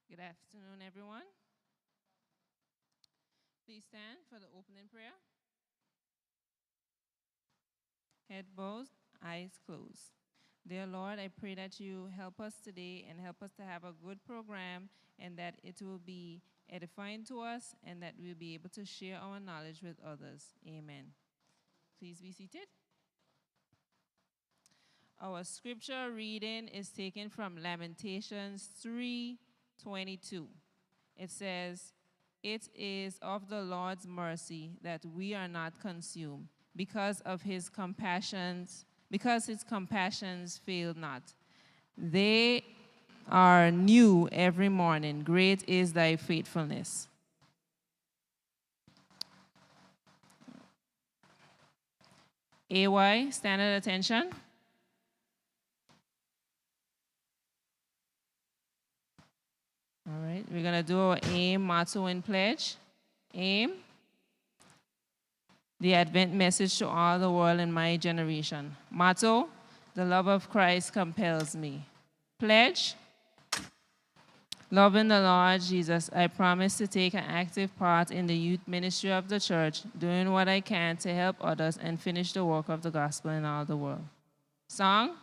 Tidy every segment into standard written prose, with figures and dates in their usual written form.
Good afternoon, everyone. Please stand for the opening prayer. Head bowed, eyes closed. Dear Lord, I pray that you help us today and help us to have a good program and that it will be edifying to us and that we'll be able to share our knowledge with others. Amen. Please be seated. Our scripture reading is taken from Lamentations 3:22. It says, "It is of the Lord's mercy that we are not consumed, because his compassions fail not. They are new every morning. Great is thy faithfulness." AY, stand at attention. All right, we're going to do our aim, motto, and pledge. Aim, the Advent message to all the world in my generation. Motto, the love of Christ compels me. Pledge, loving the Lord Jesus, I promise to take an active part in the youth ministry of the church, doing what I can to help others and finish the work of the gospel in all the world. Song,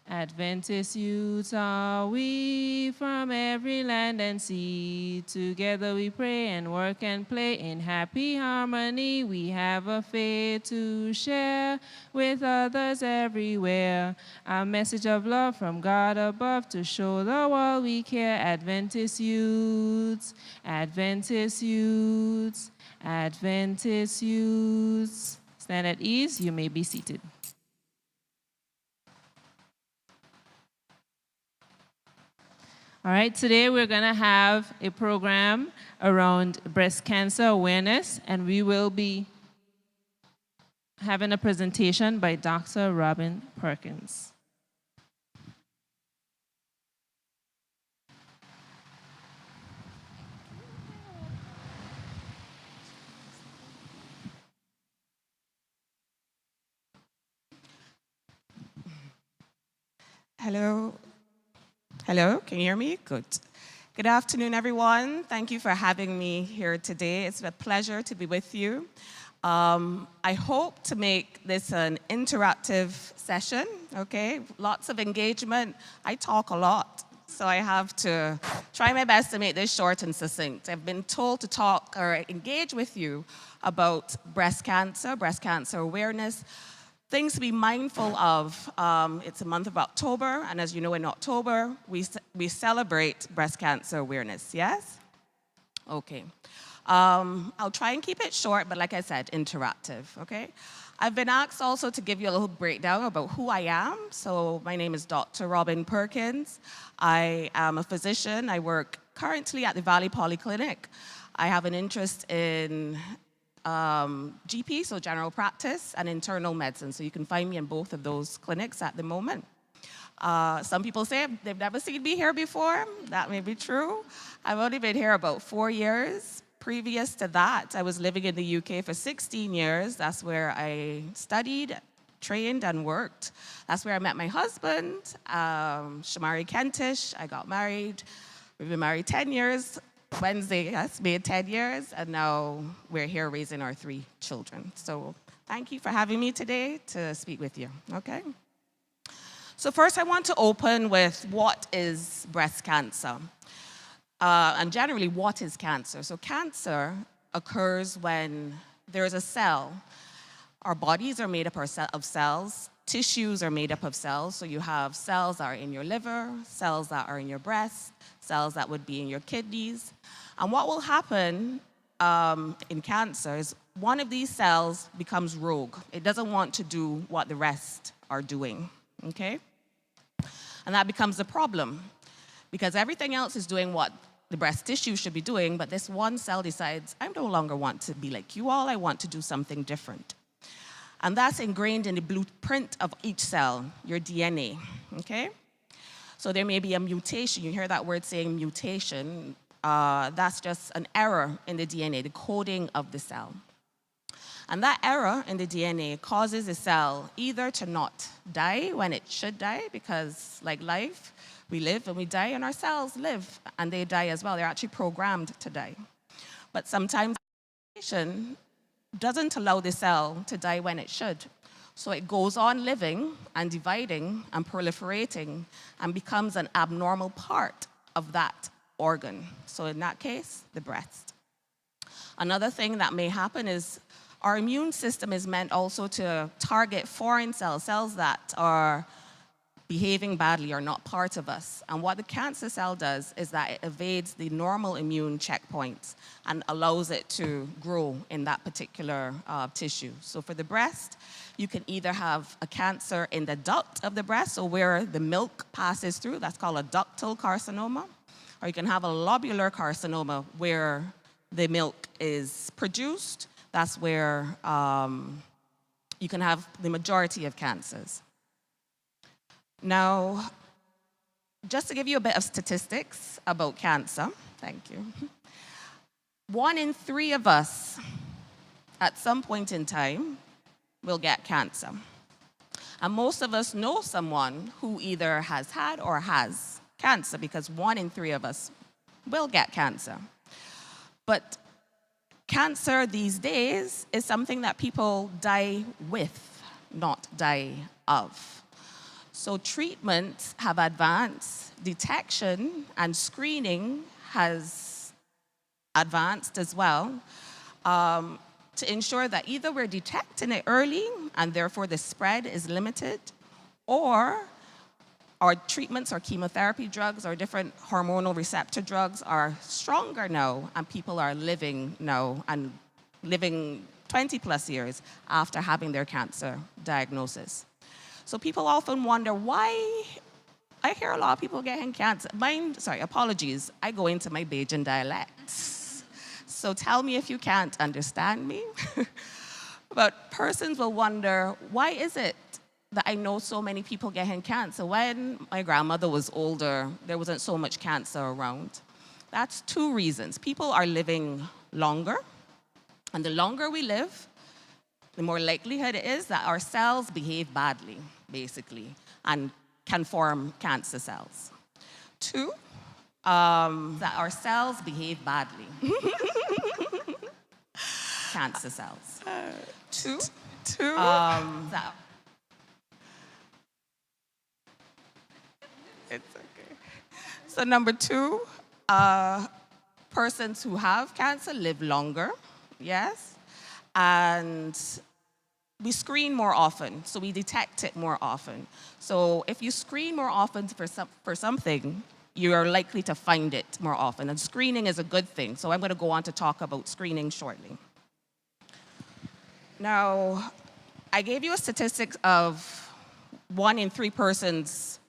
Adventist youth are we from every land and sea. Together we pray and work and play in happy harmony. We have a faith to share with others everywhere. A message of love from God above to show the world we care. Adventist youths, Adventist youths, Adventist youths. Stand at ease, you may be seated. All right, today we're going to have a program around breast cancer awareness, and we will be having a presentation by Dr. Robin Perkins. Hello. Hello, can you hear me? Good. Good afternoon, everyone. Thank you for having me here today. It's a pleasure to be with you. I hope to make this an interactive session, okay? Lots of engagement. I talk a lot, so I have to try my best to make this short and succinct. I've been told to talk or engage with you about breast cancer awareness, things to be mindful of. It's a month of October, and as you know, in October, we celebrate breast cancer awareness, yes? Okay. I'll try and keep it short, but like I said, interactive, okay? I've been asked also to give you a little breakdown about who I am. So my name is Dr. Robin Perkins. I am a physician. I work currently at the Valley Polyclinic. I have an interest in GP, so general practice, and internal medicine. So you can find me in both of those clinics at the moment. Some people say they've never seen me here before. That may be true. I've only been here about 4 years. Previous to that, I was living in the UK for 16 years. That's where I studied, trained, and worked. That's where I met my husband, Shamari Kentish. I got married. We've been married 10 years. Wednesday has made 10 years, and now we're here raising our 3 children. So thank you for having me today to speak with you, okay? So first I want to open with what is breast cancer, and generally what is cancer. So cancer occurs when there is a cell. Our bodies are made up of cells. Tissues are made up of cells. So you have cells that are in your liver, cells that are in your breast, cells that would be in your kidneys. And what will happen in cancer is one of these cells becomes rogue. It doesn't want to do what the rest are doing, okay? And that becomes a problem because everything else is doing what the breast tissue should be doing, but this one cell decides, I no longer want to be like you all, I want to do something different. And that's ingrained in the blueprint of each cell, your DNA, okay? So there may be a mutation. You hear that word saying mutation. That's just an error in the DNA, the coding of the cell. And that error in the DNA causes the cell either to not die when it should die, because like life, We live and we die, and our cells live and they die as well. They're actually programmed to die. But sometimes radiation doesn't allow the cell to die when it should. So it goes on living and dividing and proliferating and becomes an abnormal part of that organ. So in that case, the breast. Another thing that may happen is our immune system is meant also to target foreign cells, cells that are behaving badly or not part of us. And what the cancer cell does is that it evades the normal immune checkpoints and allows it to grow in that particular tissue. So for the breast, you can either have a cancer in the duct of the breast, so where the milk passes through, that's called a ductal carcinoma, or you can have a lobular carcinoma where the milk is produced. That's where you can have the majority of cancers. Now, just to give you a bit of statistics about cancer, thank you. 1 in 3 of us at some point in time will get cancer. And most of us know someone who either has had or has cancer, because 1 in 3 of us will get cancer. But cancer these days is something that people die with, not die of. So treatments have advanced, detection and screening has advanced as well, to ensure that either we're detecting it early and therefore the spread is limited, or our treatments or chemotherapy drugs or different hormonal receptor drugs are stronger now, and people are living now and living 20 plus years after having their cancer diagnosis. So people often wonder why. I hear a lot of people getting cancer. Apologies, I go into my Bajan dialect. So tell me if you can't understand me. But persons will wonder, why is it that I know so many people getting cancer? When my grandmother was older, there wasn't so much cancer around. That's 2 reasons. People are living longer, and the longer we live, the more likelihood it is that our cells behave badly, basically, and can form cancer cells. 2, that our cells behave badly. Cancer cells. 2. It's okay. So number 2, persons who have cancer live longer, yes, and we screen more often, so we detect it more often. So if you screen more often for something, you're likely to find it more often, and screening is a good thing. So I'm going to go on to talk about screening shortly. Now, I gave you a statistic of 1 in 3 persons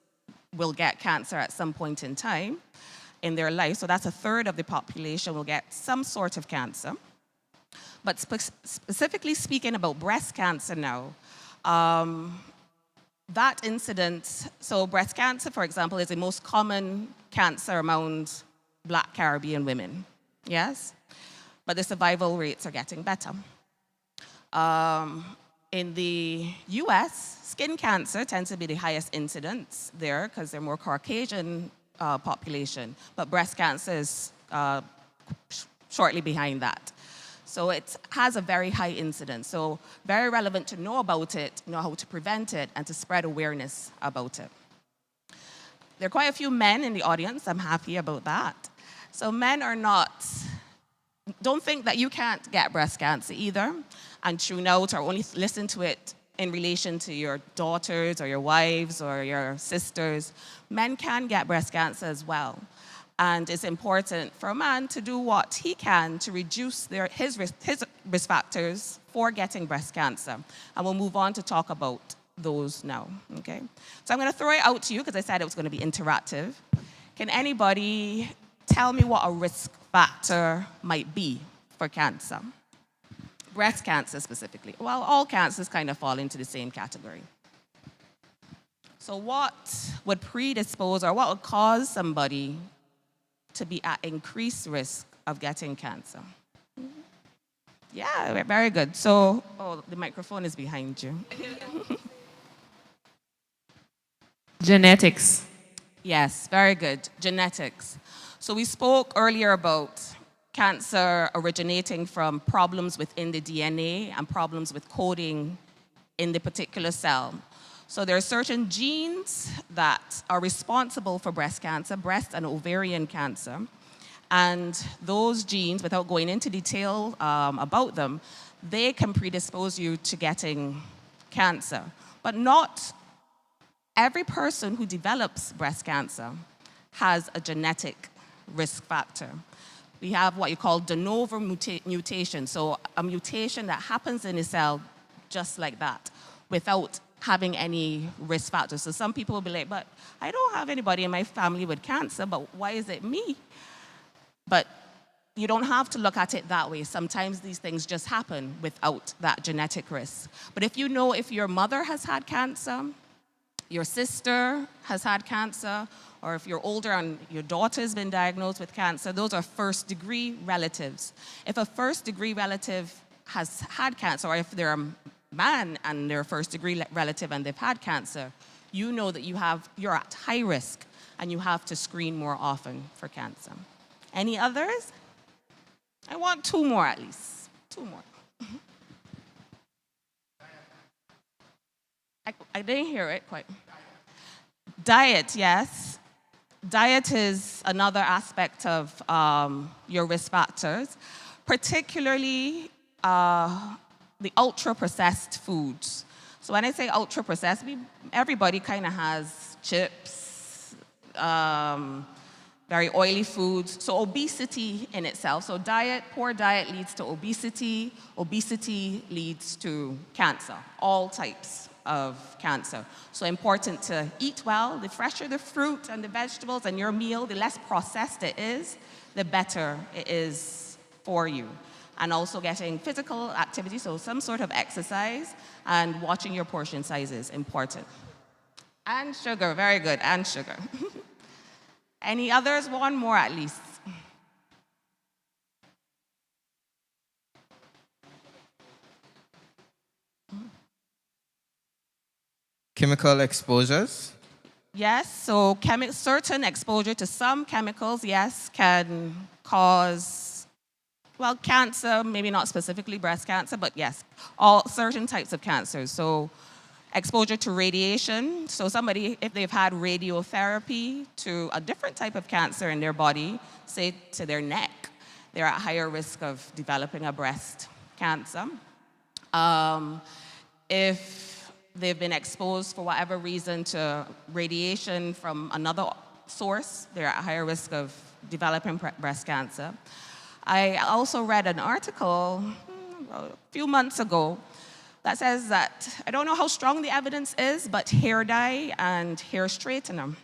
will get cancer at some point in time in their life. So that's 1/3 of the population will get some sort of cancer. But specifically speaking about breast cancer now, that incidence, so breast cancer, for example, is the most common cancer among Black Caribbean women, yes? But the survival rates are getting better. In the US, skin cancer tends to be the highest incidence there because they're more Caucasian population, but breast cancer is shortly behind that. So it has a very high incidence. So very relevant to know about it, know how to prevent it, and to spread awareness about it. There are quite a few men in the audience. I'm happy about that. So men are not, don't think that you can't get breast cancer either, and tune out or only listen to it in relation to your daughters or your wives or your sisters. Men can get breast cancer as well. And it's important for a man to do what he can to reduce his risk factors for getting breast cancer. And we'll move on to talk about those now, okay? So I'm going to throw it out to you because I said it was going to be interactive. Can anybody tell me what a risk factor might be for cancer? Breast cancer specifically. Well, all cancers kind of fall into the same category. So what would predispose or what would cause somebody to be at increased risk of getting cancer? Yeah, very good. So, the microphone is behind you. Genetics. Yes, very good. Genetics. So we spoke earlier about cancer originating from problems within the DNA and problems with coding in the particular cell. So there are certain genes that are responsible for breast cancer, breast and ovarian cancer. And those genes, without going into detail about them, they can predispose you to getting cancer. But not every person who develops breast cancer has a genetic risk factor. We have what you call de novo mutation, so a mutation that happens in a cell just like that, without having any risk factors. So some people will be like, but I don't have anybody in my family with cancer, but why is it me? But you don't have to look at it that way. Sometimes these things just happen without that genetic risk. But if you know if your mother has had cancer, your sister has had cancer, or if you're older and your daughter's been diagnosed with cancer, those are first-degree relatives. If a first-degree relative has had cancer, or if they're a man and they're a first-degree relative and they've had cancer, you know that you're at high risk and you have to screen more often for cancer. Any others? I want 2 more at least. 2 more. I didn't hear it quite. Diet, yes. Diet is another aspect of your risk factors, particularly the ultra-processed foods. So when I say ultra-processed, everybody kind of has chips, very oily foods. So obesity in itself. So poor diet leads to obesity. Obesity leads to cancer, all types of cancer. So important to eat well. The fresher the fruit and the vegetables and your meal, the less processed it is, the better it is for you. And also getting physical activity, so some sort of exercise, and watching your portion sizes, important. And sugar, very good, and sugar. Any others? 1 more at least. Chemical exposures? Yes, so certain exposure to some chemicals, yes, can cause, well, cancer, maybe not specifically breast cancer, but yes, all certain types of cancers. So exposure to radiation. So somebody, if they've had radiotherapy to a different type of cancer in their body, say to their neck, they're at higher risk of developing a breast cancer. If they've been exposed for whatever reason to radiation from another source, they're at higher risk of developing breast cancer. I also read an article a few months ago that says that, I don't know how strong the evidence is, but hair dye and hair straightener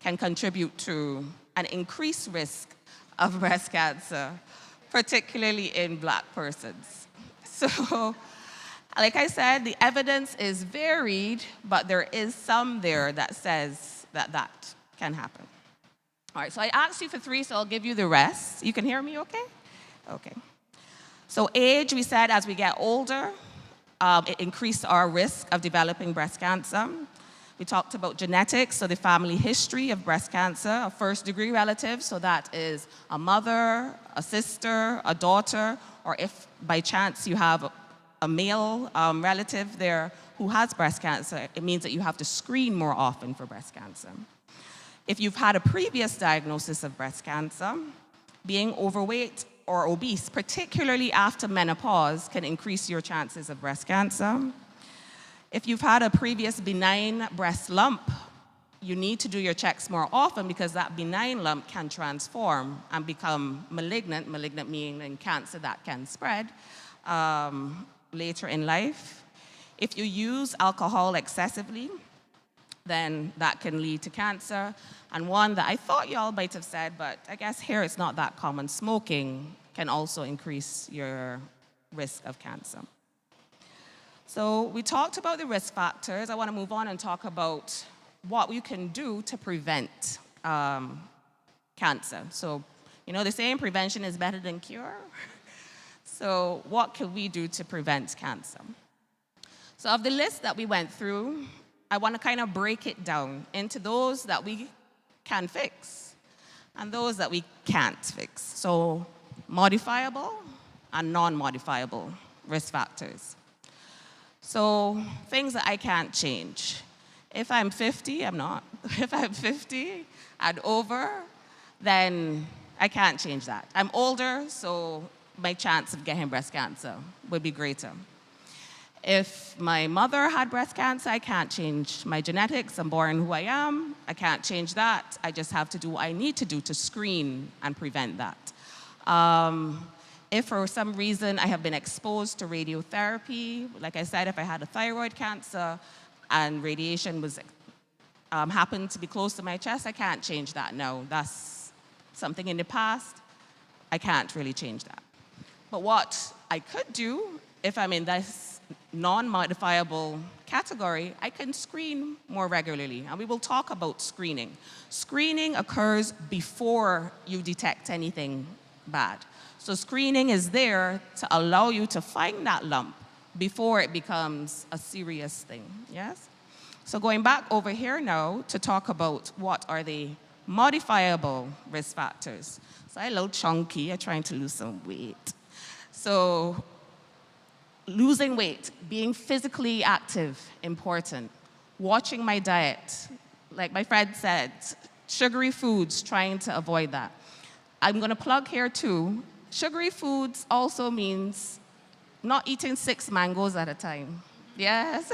can contribute to an increased risk of breast cancer, particularly in Black persons. So, like I said, the evidence is varied, but there is some there that says that can happen. All right, so I asked you for 3, so I'll give you the rest. You can hear me okay? Okay. So age, we said as we get older, it increased our risk of developing breast cancer. We talked about genetics, so the family history of breast cancer, a first-degree relative, so that is a mother, a sister, a daughter, or if by chance you have a male relative there who has breast cancer, it means that you have to screen more often for breast cancer. If you've had a previous diagnosis of breast cancer, being overweight or obese, particularly after menopause, can increase your chances of breast cancer. If you've had a previous benign breast lump, you need to do your checks more often because that benign lump can transform and become malignant meaning cancer that can spread later in life. If you use alcohol excessively, then that can lead to cancer. And one that I thought y'all might have said, but I guess here it's not that common, smoking can also increase your risk of cancer. So we talked about the risk factors. I want to move on and talk about what you can do to prevent cancer. So, you know, the saying prevention is better than cure. So what can we do to prevent cancer? So of the list that we went through, I want to kind of break it down into those that we can fix and those that we can't fix. So modifiable and non-modifiable risk factors. So things that I can't change. If I'm 50, I'm not. If I'm 50 and over, then I can't change that. I'm older, so my chance of getting breast cancer would be greater. If my mother had breast cancer, I can't change my genetics. I'm born who I am. I can't change that. I just have to do what I need to do to screen and prevent that. If for some reason I have been exposed to radiotherapy, like I said, if I had a thyroid cancer and radiation was happened to be close to my chest, I can't change that. No, that's something in the past. I can't really change that. But what I could do, if I'm in this non-modifiable category, I can screen more regularly. And we will talk about screening. Screening occurs before you detect anything bad. So screening is there to allow you to find that lump before it becomes a serious thing, yes? So going back over here now to talk about what are the modifiable risk factors. So I'm a little chunky, I'm trying to lose some weight. So losing weight, being physically active, important. Watching my diet, like my friend said, sugary foods, trying to avoid that. I'm gonna plug here too. Sugary foods also means not eating 6 mangoes at a time. Yes?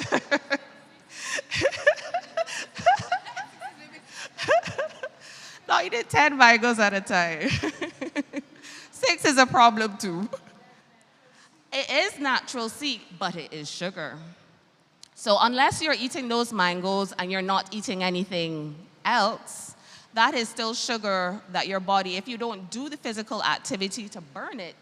Not eating 10 mangoes at a time. 6 is a problem too. It is natural sweet, but it is sugar. So unless you're eating those mangoes and you're not eating anything else, that is still sugar that your body, if you don't do the physical activity to burn it,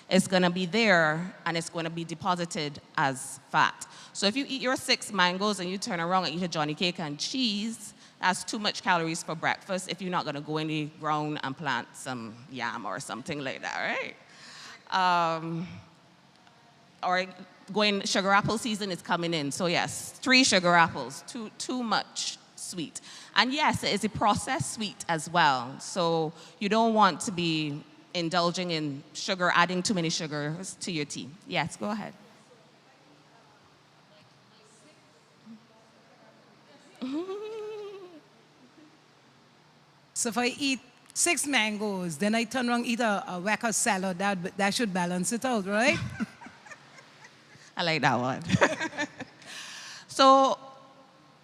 it's gonna be there and it's gonna be deposited as fat. So if you eat your 6 mangoes and you turn around and eat a Johnny cake and cheese, that's too much calories for breakfast if you're not gonna go in the ground and plant some yam or something like that, right? Or going, sugar apple season is coming in. So yes, 3 sugar apples, too much sweet. And yes, it is a processed sweet as well. So you don't want to be indulging in sugar, adding too many sugars to your tea. Yes, go ahead. So if I eat 6 mangoes, then I turn around and eat a whack of salad, that should balance it out, right? I like that one. So,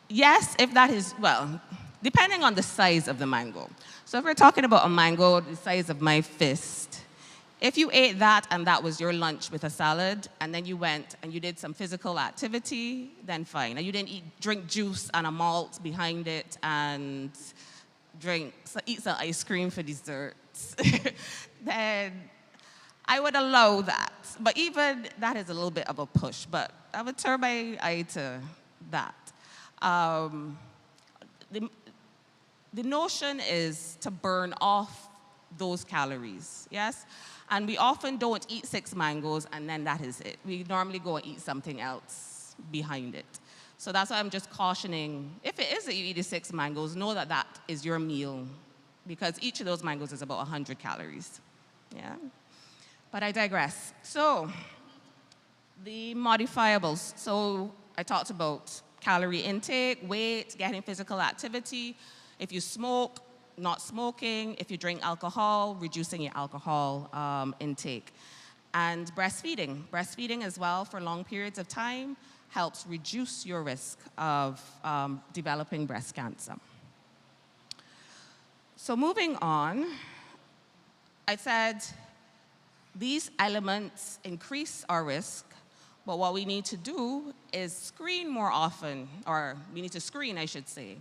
yes, if that is, well, depending on the size of the mango. So if we're talking about a mango the size of my fist, if you ate that and that was your lunch with a salad, and then you went and you did some physical activity, then fine. And you didn't drink juice and a malt behind it and eat some ice cream for dessert, then I would allow that. But even that is a little bit of a push, but I would turn my eye to that. The notion is to burn off those calories, yes? And we often don't eat 6 mangoes and then that is it. We normally go and eat something else behind it. So that's why I'm just cautioning, if it is that you eat the 6 mangoes, know that that is your meal because each of those mangoes is about 100 calories, yeah? But I digress. So, the modifiables. So, I talked about calorie intake, weight, getting physical activity. If you smoke, not smoking. If you drink alcohol, reducing your alcohol intake. And breastfeeding. Breastfeeding as well for long periods of time helps reduce your risk of developing breast cancer. So moving on, I said these elements increase our risk, but what we need to do is screen more often, or we need to screen, I should say,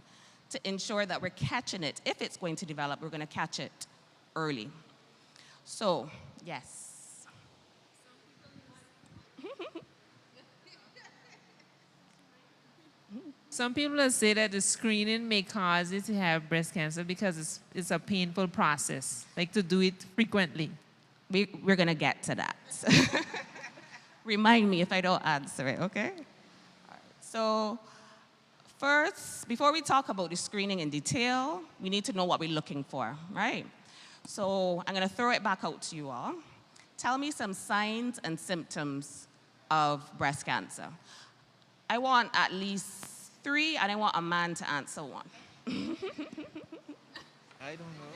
to ensure that we're catching it. If it's going to develop, we're going to catch it early. So, yes. Some people say that the screening may cause you to have breast cancer because it's a painful process, like to do it frequently. We're going to get to that. Remind me if I don't answer it, okay? All right. So First, before we talk about the screening in detail, we need to know what we're looking for, right? So I'm going to throw it back out to you all. Tell me some signs and symptoms of breast cancer. I want at least 3, and I want a man to answer 1. I don't know.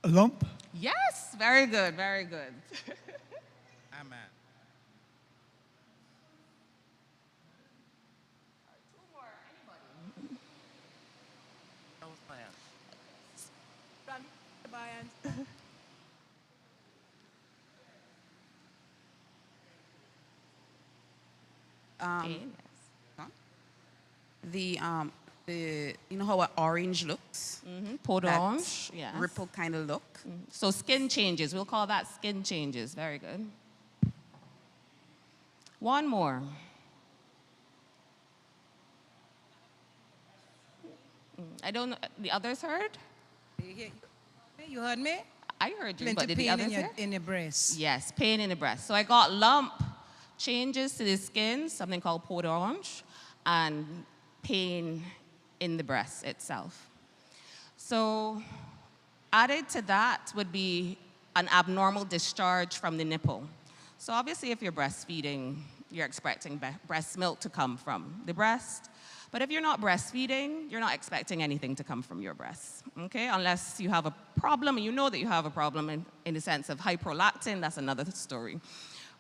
A lump? Yes, very good, very good. I'm at. That was my answer. Pain, The you know how an orange looks? Peau That d'orange, yes. ripple kind of look. So skin changes, we'll call that skin changes. Very good. One more. I don't know, the others heard? You heard me? I heard you, Plenty but did the pain others hear? in your breast. Yes, pain in the breast. So I got lump, changes to the skin, something called peau d'orange, and pain in the breast itself. So added to that would be an abnormal discharge from the nipple. So obviously if you're breastfeeding, you're expecting breast milk to come from the breast. But if you're not breastfeeding, you're not expecting anything to come from your breast, okay? Unless you have a problem, and you know that you have a problem in the sense of hyprolactin, that's another story.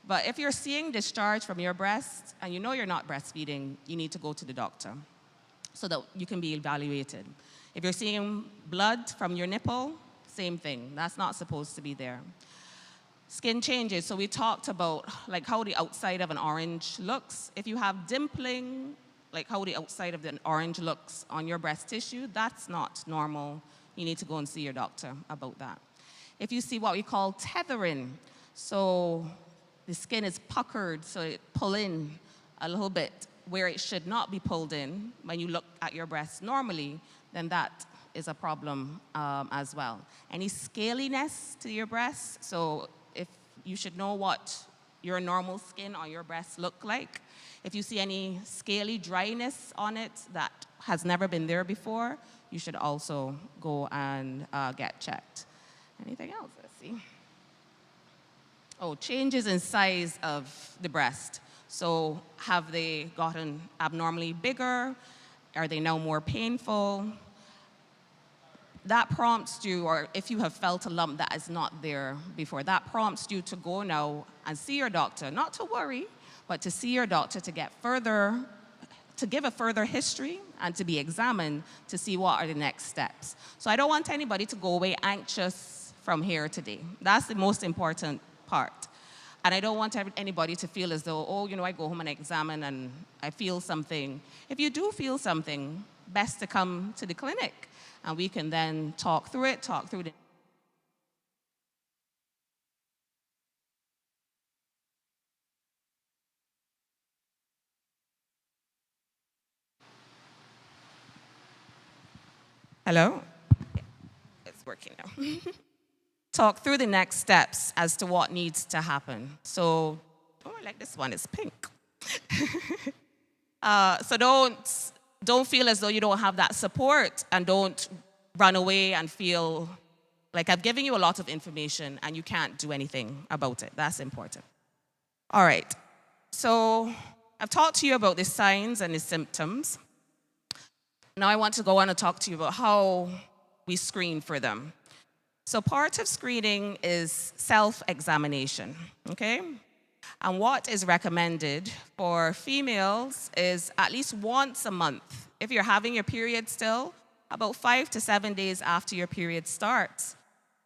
But if you're seeing discharge from your breast and you know you're not breastfeeding, you need to go to the doctor so that you can be evaluated. If you're seeing blood from your nipple, same thing. That's not supposed to be there. Skin changes. So we talked about like how the outside of an orange looks. If you have dimpling, like how the outside of the orange looks on your breast tissue, that's not normal. You need to go and see your doctor about that. If you see what we call tethering, so the skin is puckered, so it pull in a little bit where it should not be pulled in when you look at your breast normally, then that is a problem as well. Any scaliness to your breast, so if you should know what your normal skin on your breast look like. If you see any scaly dryness on it that has never been there before, you should also go and get checked. Anything else? Let's see. Oh, changes in size of the breast. So have they gotten abnormally bigger? Are they now more painful? That prompts you, or if you have felt a lump that is not there before, that prompts you to go now and see your doctor, not to worry, but to see your doctor to get further, to give a further history and to be examined to see what are the next steps. So I don't want anybody to go away anxious from here today. That's the most important part. And I don't want anybody to feel as though, oh, you know, I go home and examine and I feel something. If you do feel something, best to come to the clinic and we can then talk through the Hello? It's working now. Talk through the next steps as to what needs to happen. So, oh, I like this one, it's pink. So don't feel as though you don't have that support, and don't run away and feel like I've given you a lot of information and you can't do anything about it. That's important. All right, so I've talked to you about the signs and the symptoms. Now I want to go on and talk to you about how we screen for them. So part of screening is self-examination, okay? And what is recommended for females is at least once a month. If you're having your period still, about 5 to 7 days after your period starts,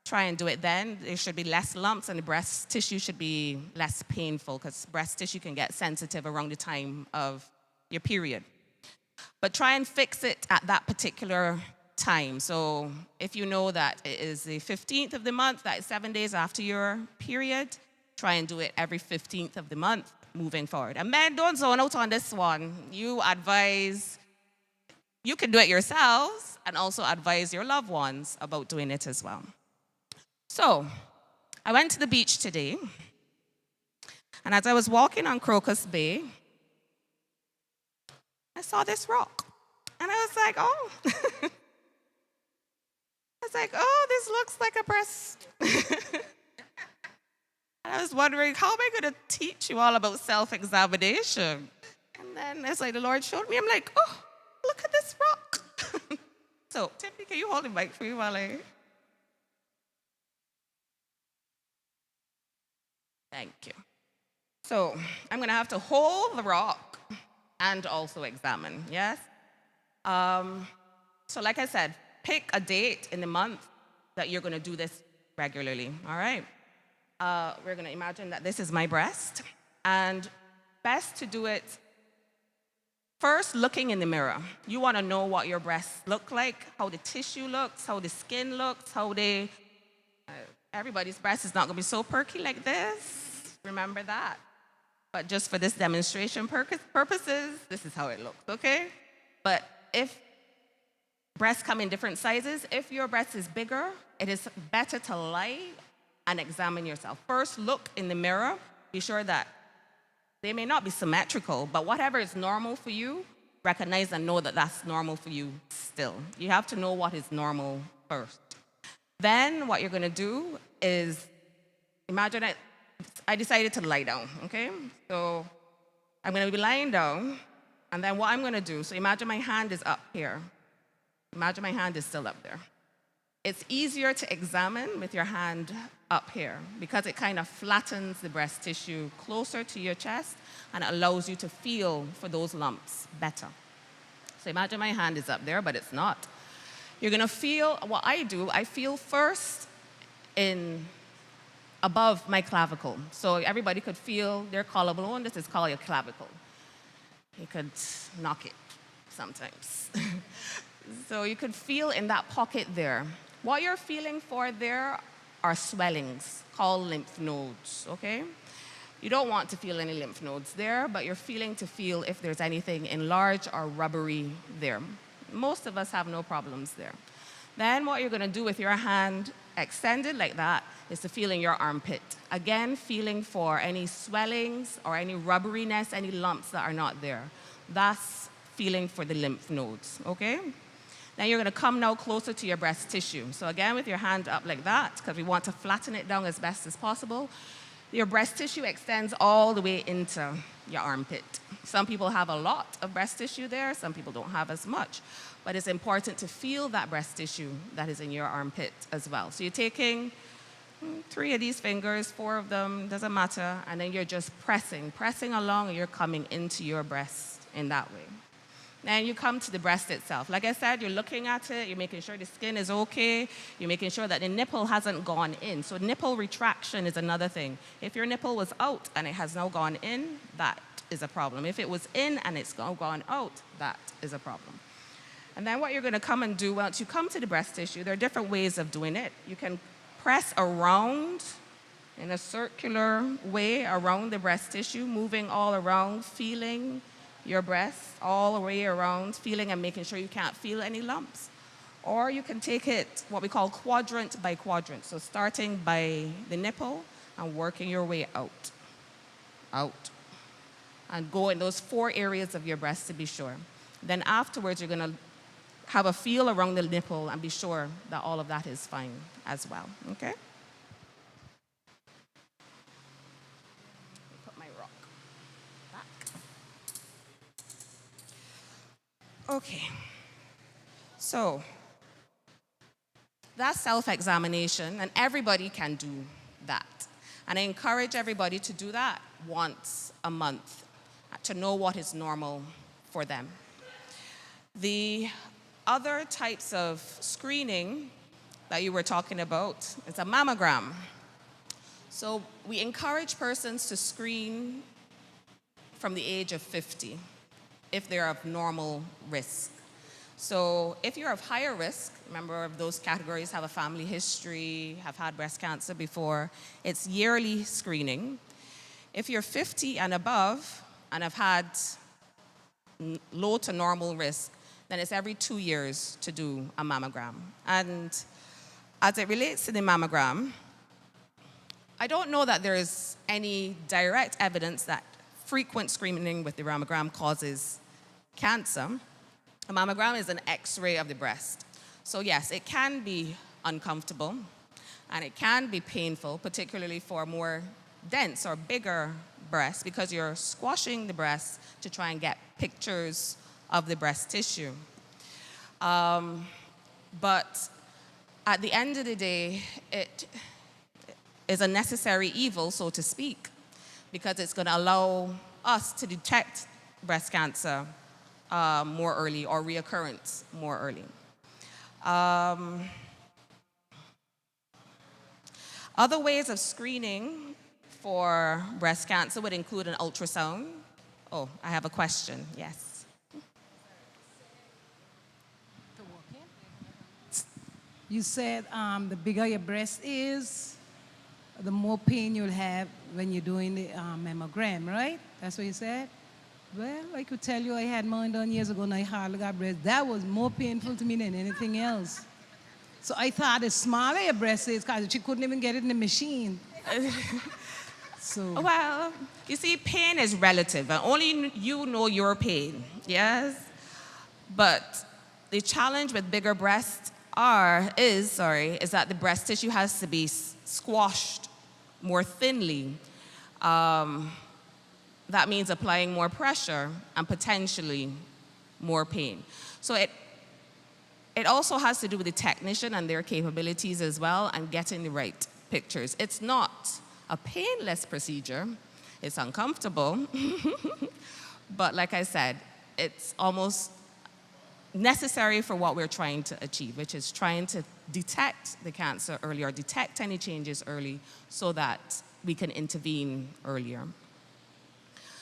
try and do it then. There should be less lumps and the breast tissue should be less painful because breast tissue can get sensitive around the time of your period. But try and fix it at that particular time. So if you know that it is the 15th of the month, that is 7 days after your period, try and do it every 15th of the month moving forward. And men, don't zone out on this one. You can do it yourselves and also advise your loved ones about doing it as well. So I went to the beach today, and as I was walking on Crocus Bay, I saw this rock. And I was like, oh. I was like, oh, this looks like a breast. And I was wondering, how am I going to teach you all about self-examination? And then it's like the Lord showed me, I'm like, oh, look at this rock. So, Tiffany, can you hold the mic for me while I... Thank you. So, I'm going to have to hold the rock and also examine, yes? So like I said, pick a date in the month that you're going to do this regularly, all right? We're going to imagine that this is my breast, and best to do it first looking in the mirror. You want to know what your breasts look like, how the tissue looks, how the skin looks, how they... everybody's breast is not going to be so perky like this. Remember that. But just for this demonstration purposes, this is how it looks, okay? But if breasts come in different sizes, if your breast is bigger, it is better to lie and examine yourself. First, look in the mirror. Be sure that they may not be symmetrical, but whatever is normal for you, recognize and know that that's normal for you still. You have to know what is normal first. Then what you're going to do is, imagine I decided to lie down, okay? So I'm going to be lying down, and then what I'm going to do, so imagine my hand is up here. Imagine my hand is still up there. It's easier to examine with your hand up here because it kind of flattens the breast tissue closer to your chest and allows you to feel for those lumps better. So imagine my hand is up there, but it's not. You're going to feel, what I do, I feel first above my clavicle. So everybody could feel their collarbone. This is called your clavicle. You could knock it sometimes. So you could feel in that pocket there. What you're feeling for there are swellings called lymph nodes, okay? You don't want to feel any lymph nodes there, but you're feeling to feel if there's anything enlarged or rubbery there. Most of us have no problems there. Then what you're going to do with your hand extended like that is to feel in your armpit. Again, feeling for any swellings or any rubberiness, any lumps that are not there. That's feeling for the lymph nodes, okay? Then you're going to come now closer to your breast tissue. So again, with your hand up like that, because we want to flatten it down as best as possible, your breast tissue extends all the way into your armpit. Some people have a lot of breast tissue there, some people don't have as much. But it's important to feel that breast tissue that is in your armpit as well. So you're taking 3 of these fingers, 4 of them, doesn't matter, and then you're just pressing along, and you're coming into your breast in that way. Then you come to the breast itself. Like I said, you're looking at it, you're making sure the skin is okay, you're making sure that the nipple hasn't gone in. So nipple retraction is another thing. If your nipple was out and it has now gone in, that is a problem. If it was in and it's now gone out, that is a problem. And then what you're going to come and do, once you come to the breast tissue, there are different ways of doing it. You can press around in a circular way around the breast tissue, moving all around, feeling your breast all the way around, feeling and making sure you can't feel any lumps. Or you can take it what we call quadrant by quadrant. So starting by the nipple and working your way out. And go in those 4 areas of your breast to be sure. Then afterwards, you're going to have a feel around the nipple and be sure that all of that is fine as well, okay? Put my rock back. Okay. So, that's self-examination, and everybody can do that. And I encourage everybody to do that once a month to know what is normal for them. The other types of screening that you were talking about is a mammogram. So we encourage persons to screen from the age of 50 if they're of normal risk. So if you're of higher risk, remember those categories have a family history, have had breast cancer before, it's yearly screening. If you're 50 and above and have had low to normal risk, then it's every 2 years to do a mammogram. And as it relates to the mammogram, I don't know that there is any direct evidence that frequent screening with the mammogram causes cancer. A mammogram is an X-ray of the breast. So yes, it can be uncomfortable and it can be painful, particularly for more dense or bigger breasts, because you're squashing the breast to try and get pictures of the breast tissue. But at the end of the day, it is a necessary evil, so to speak, because it's going to allow us to detect breast cancer more early, or reoccurrence more early. Other ways of screening for breast cancer would include an ultrasound. Oh, I have a question, yes. You said the bigger your breast is, the more pain you'll have when you're doing the mammogram, right? That's what you said? Well, I could tell you I had mine done years ago and I hardly got breast. That was more painful to me than anything else. So I thought the smaller your breast is, because she couldn't even get it in the machine. So. Well, you see, pain is relative, and only you know your pain, yes? But the challenge with bigger breasts is that the breast tissue has to be squashed more thinly. That means applying more pressure and potentially more pain. So it also has to do with the technician and their capabilities as well, and getting the right pictures. It's not a painless procedure. It's uncomfortable. But like I said, it's almost necessary for what we're trying to achieve, which is trying to detect the cancer early, or detect any changes early, so that we can intervene earlier.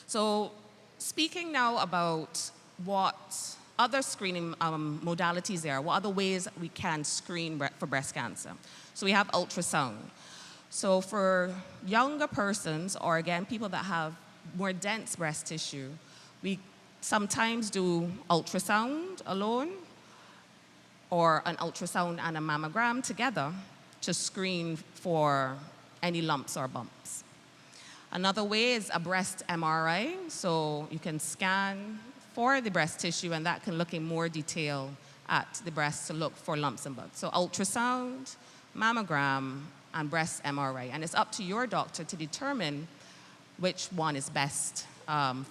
So speaking now about what other screening modalities there are, what other ways we can screen for breast cancer. So we have ultrasound. So for younger persons, or again, people that have more dense breast tissue, we sometimes do ultrasound alone, or an ultrasound and a mammogram together to screen for any lumps or bumps. Another way is a breast MRI, so you can scan for the breast tissue, and that can look in more detail at the breast to look for lumps and bumps. So ultrasound, mammogram, and breast MRI. And it's up to your doctor to determine which one is best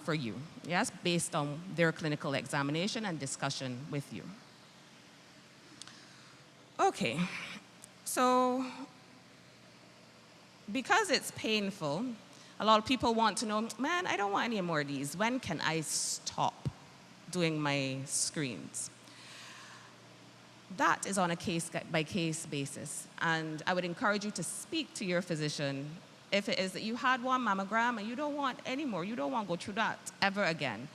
for you, yes, based on their clinical examination and discussion with you. Okay, so because it's painful, a lot of people want to know, man, I don't want any more of these. When can I stop doing my screens? That is on a case-by-case basis. And I would encourage you to speak to your physician if it is that you had one mammogram and you don't want any more, you don't want to go through that ever again.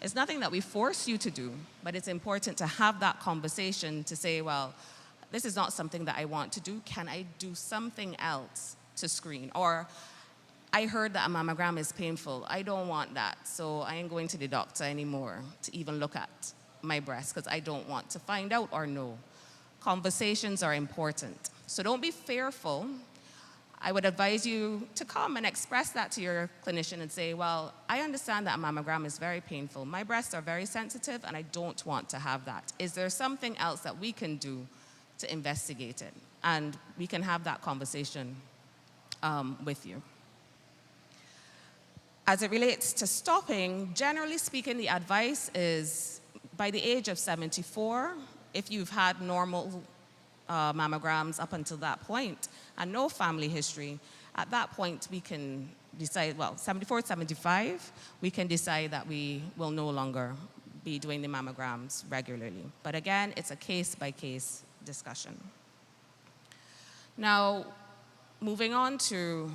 It's nothing that we force you to do, but it's important to have that conversation to say, well, this is not something that I want to do. Can I do something else to screen? Or I heard that a mammogram is painful. I don't want that, so I ain't going to the doctor anymore to even look at my breast, because I don't want to find out or know. Conversations are important. So don't be fearful. I would advise you to come and express that to your clinician and say, well, I understand that a mammogram is very painful. My breasts are very sensitive and I don't want to have that. Is there something else that we can do to investigate it? And we can have that conversation with you. As it relates to stopping, generally speaking, the advice is by the age of 74, if you've had normal mammograms up until that point and no family history, at that point we can decide, well, 74, 75, we can decide that we will no longer be doing the mammograms regularly. But again, it's a case-by-case discussion. Now, moving on to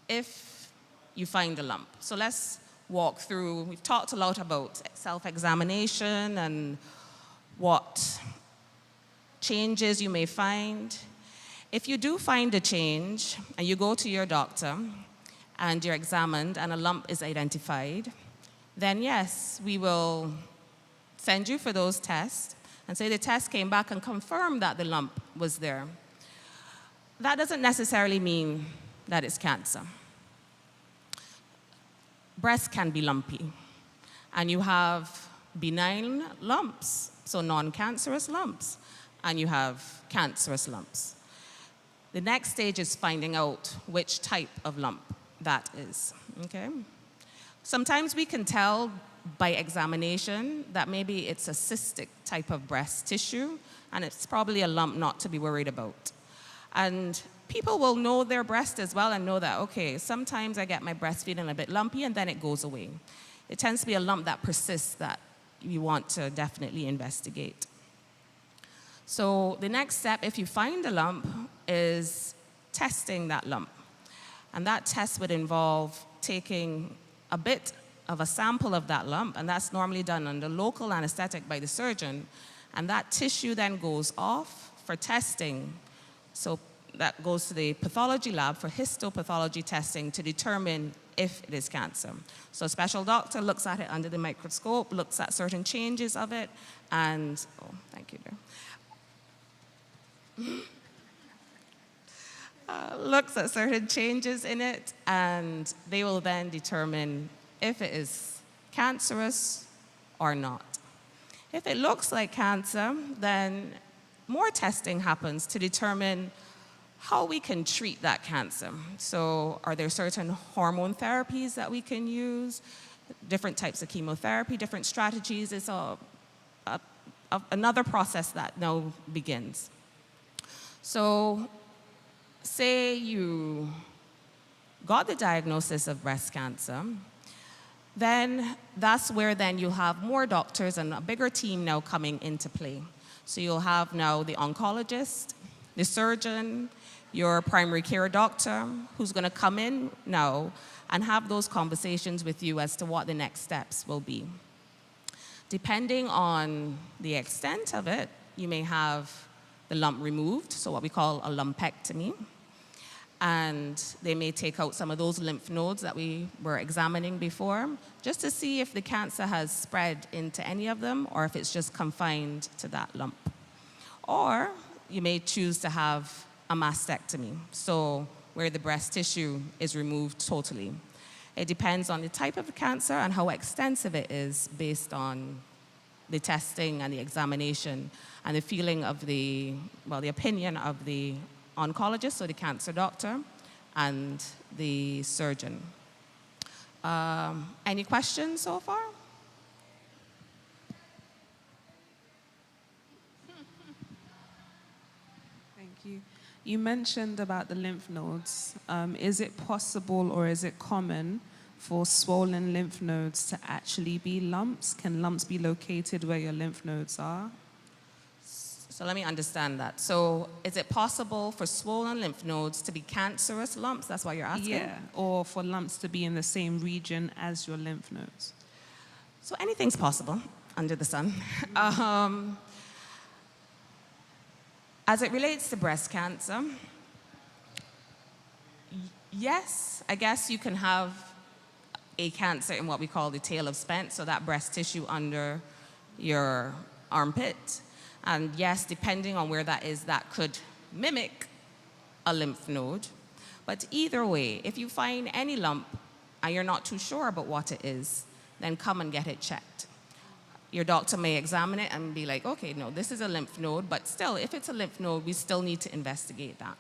if you find a lump. So let's walk through, we've talked a lot about self-examination and what changes you may find. If you do find a change and you go to your doctor and you're examined and a lump is identified, then yes, we will send you for those tests and say the test came back and confirmed that the lump was there. That doesn't necessarily mean that that it's cancer. Breast can be lumpy, and you have benign lumps, so non-cancerous lumps, and you have cancerous lumps. The next stage is finding out which type of lump that is, okay? Sometimes we can tell by examination that maybe it's a cystic type of breast tissue, and it's probably a lump not to be worried about. And people will know their breast as well and know that, okay, sometimes I get my breast feeling a bit lumpy and then it goes away. It tends to be a lump that persists that you want to definitely investigate. So the next step, if you find a lump, is testing that lump. And that test would involve taking a bit of a sample of that lump, and that's normally done under local anesthetic by the surgeon. And that tissue then goes off for testing. So that goes to the pathology lab for histopathology testing to determine if it is cancer. So a special doctor looks at it under the microscope, looks at certain changes of it, and, oh, thank you, dear. Looks at certain changes in it, and they will then determine if it is cancerous or not. If it looks like cancer, then more testing happens to determine how we can treat that cancer. So are there certain hormone therapies that we can use, different types of chemotherapy, different strategies? It's another process that now begins. So say you got the diagnosis of breast cancer, then that's where then you'll have more doctors and a bigger team now coming into play. So you'll have now the oncologist, the surgeon, your primary care doctor, who's going to come in now and have those conversations with you as to what the next steps will be. Depending on the extent of it, you may have the lump removed, so what we call a lumpectomy. And they may take out some of those lymph nodes that we were examining before, just to see if the cancer has spread into any of them or if it's just confined to that lump. Or you may choose to have a mastectomy, so where the breast tissue is removed totally. It depends on the type of cancer and how extensive it is based on the testing and the examination and the feeling of the opinion of the oncologist, or the cancer doctor, and the surgeon. Any questions so far? Thank you. You mentioned about the lymph nodes. Is it possible or is it common for swollen lymph nodes to actually be lumps? Can lumps be located where your lymph nodes are? So let me understand that. So is it possible for swollen lymph nodes to be cancerous lumps? That's what you're asking? Yeah, or for lumps to be in the same region as your lymph nodes. So anything's possible under the sun. As it relates to breast cancer, yes, I guess you can have a cancer in what we call the tail of Spence, so that breast tissue under your armpit. And yes, depending on where that is, that could mimic a lymph node. But either way, if you find any lump and you're not too sure about what it is, then come and get it checked. Your doctor may examine it and be like, okay, no, this is a lymph node, but still, if it's a lymph node, we still need to investigate that.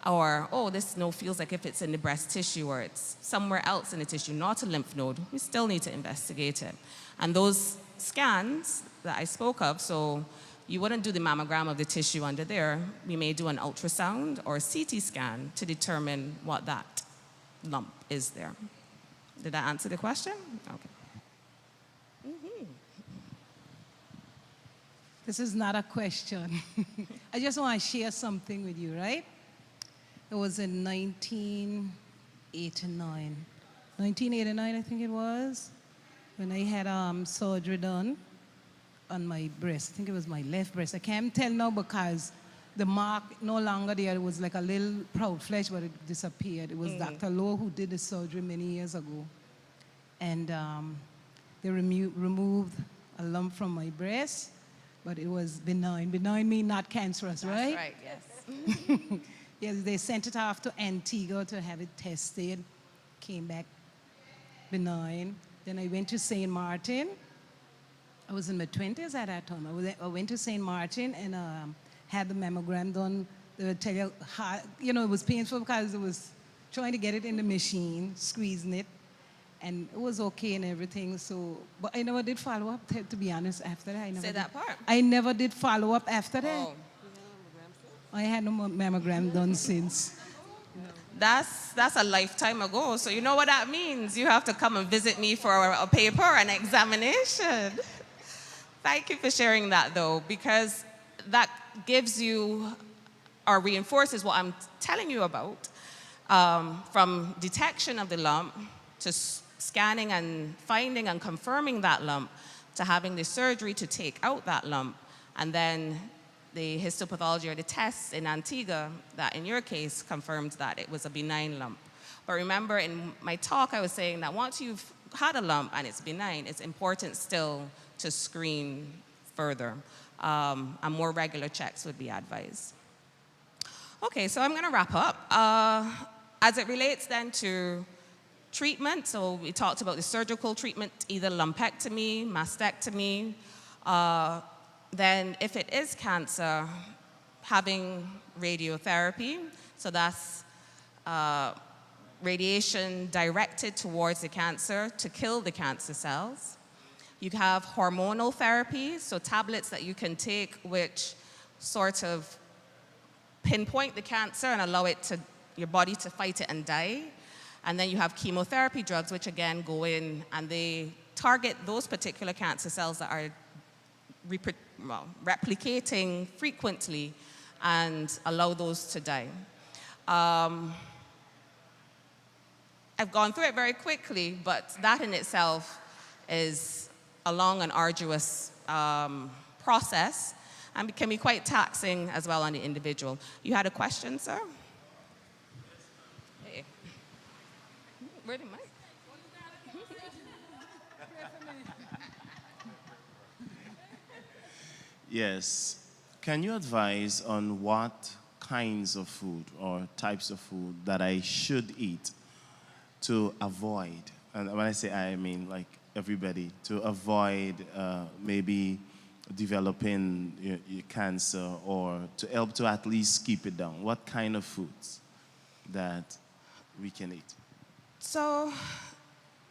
Or, oh, this node feels like if it's in the breast tissue or it's somewhere else in the tissue, not a lymph node, we still need to investigate it. And those scans that I spoke of, so you wouldn't do the mammogram of the tissue under there. We may do an ultrasound or a CT scan to determine what that lump is there. Did that answer the question? Okay. This is not a question. I just want to share something with you, right? It was in 1989. 1989, I think it was, when I had surgery done on my breast. I think it was my left breast. I can't tell now because the mark no longer there. It was like a little proud flesh, but it disappeared. It was Dr. Lowe who did the surgery many years ago. And they removed a lump from my breast, but it was benign. Benign means not cancerous, right? That's right, yes. Yes, they sent it off to Antigua to have it tested. Came back benign. Then I went to St. Martin. I was in my 20s at that time. I went to St. Martin and had the mammogram done. They would tell you how, you know, it was painful because it was trying to get it in the machine, squeezing it, and it was okay and everything. So, but I never did follow up. To be honest, after that, I never Say did. that part. I never did follow up after that. Oh. I had no more mammogram done since. That's a lifetime ago. So you know what that means. You have to come and visit me for a paper and examination. Thank you for sharing that, though, because that gives you or reinforces what I'm telling you about. From detection of the lump to scanning and finding and confirming that lump to having the surgery to take out that lump, and then the histopathology or the tests in Antigua that in your case confirmed that it was a benign lump. But remember, in my talk I was saying that once you've had a lump and it's benign, it's important still to screen further, and more regular checks would be advised. Okay, so I'm gonna wrap up. As it relates then to treatment, so we talked about the surgical treatment, either lumpectomy, mastectomy. Then if it is cancer, having radiotherapy, so that's radiation directed towards the cancer to kill the cancer cells. You have hormonal therapy, so tablets that you can take which sort of pinpoint the cancer and allow it to, your body to fight it and die. And then you have chemotherapy drugs, which again go in and they target those particular cancer cells that are replicating frequently and allow those to die. I've gone through it very quickly, but that in itself is a long and arduous process and can be quite taxing as well on the individual. You had a question, sir? Hey. Where the mic? Yes. Can you advise on what kinds of food or types of food that I should eat to avoid, and when I say I mean like everybody, to avoid maybe developing your cancer or to help to at least keep it down? What kind of foods that we can eat? So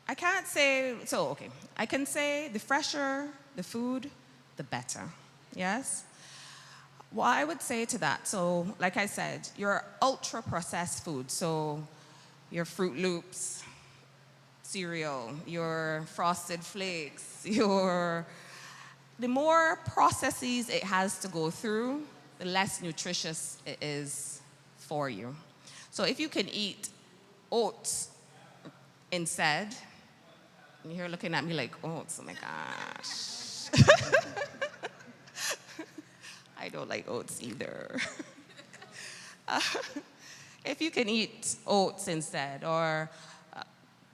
I can't say, so okay, I can say the fresher the food, the better, yes? What I would say to that, so like I said, your ultra processed food, so your Fruit Loops, cereal, your Frosted Flakes, the more processes it has to go through, the less nutritious it is for you. So if you can eat oats instead, and you're looking at me like, oats, oh my gosh. I don't like oats either. If you can eat oats instead, or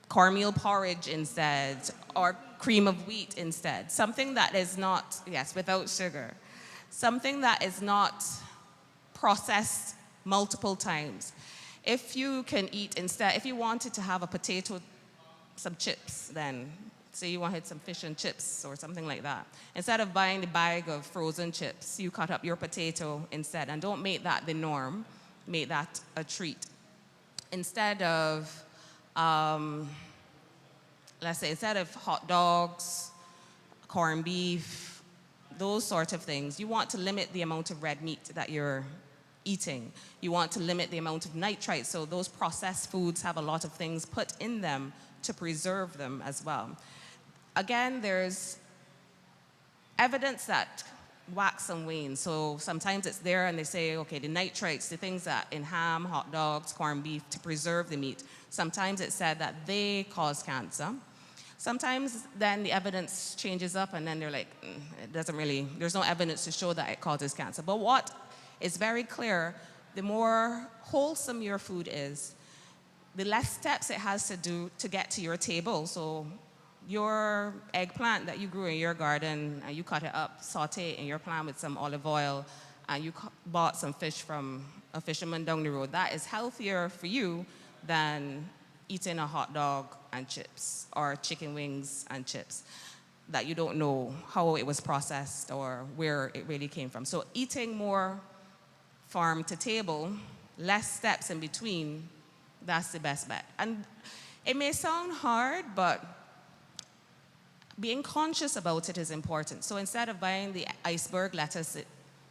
cornmeal porridge instead, or cream of wheat instead, something that is not, yes, without sugar, something that is not processed multiple times. If you can eat instead, if you wanted to have a potato, some chips, then say you wanted some fish and chips or something like that. Instead of buying the bag of frozen chips, you cut up your potato instead, and don't make that the norm, make that a treat. Instead of, let's say, instead of hot dogs, corned beef, those sort of things, you want to limit the amount of red meat that you're eating. You want to limit the amount of nitrates, so those processed foods have a lot of things put in them to preserve them as well. Again, there's evidence that wax and wane. So sometimes it's there and they say, okay, the nitrates, the things that in ham, hot dogs, corned beef, to preserve the meat. Sometimes it's said that they cause cancer. Sometimes then the evidence changes up and then they're like, it doesn't really, there's no evidence to show that it causes cancer. But what is very clear, the more wholesome your food is, the less steps it has to do to get to your table. So your eggplant that you grew in your garden, and you cut it up, saute it in your pan with some olive oil, and you bought some fish from a fisherman down the road. That is healthier for you than eating a hot dog and chips or chicken wings and chips that you don't know how it was processed or where it really came from. So eating more farm to table, less steps in between, that's the best bet. And it may sound hard, but being conscious about it is important. So instead of buying the iceberg lettuce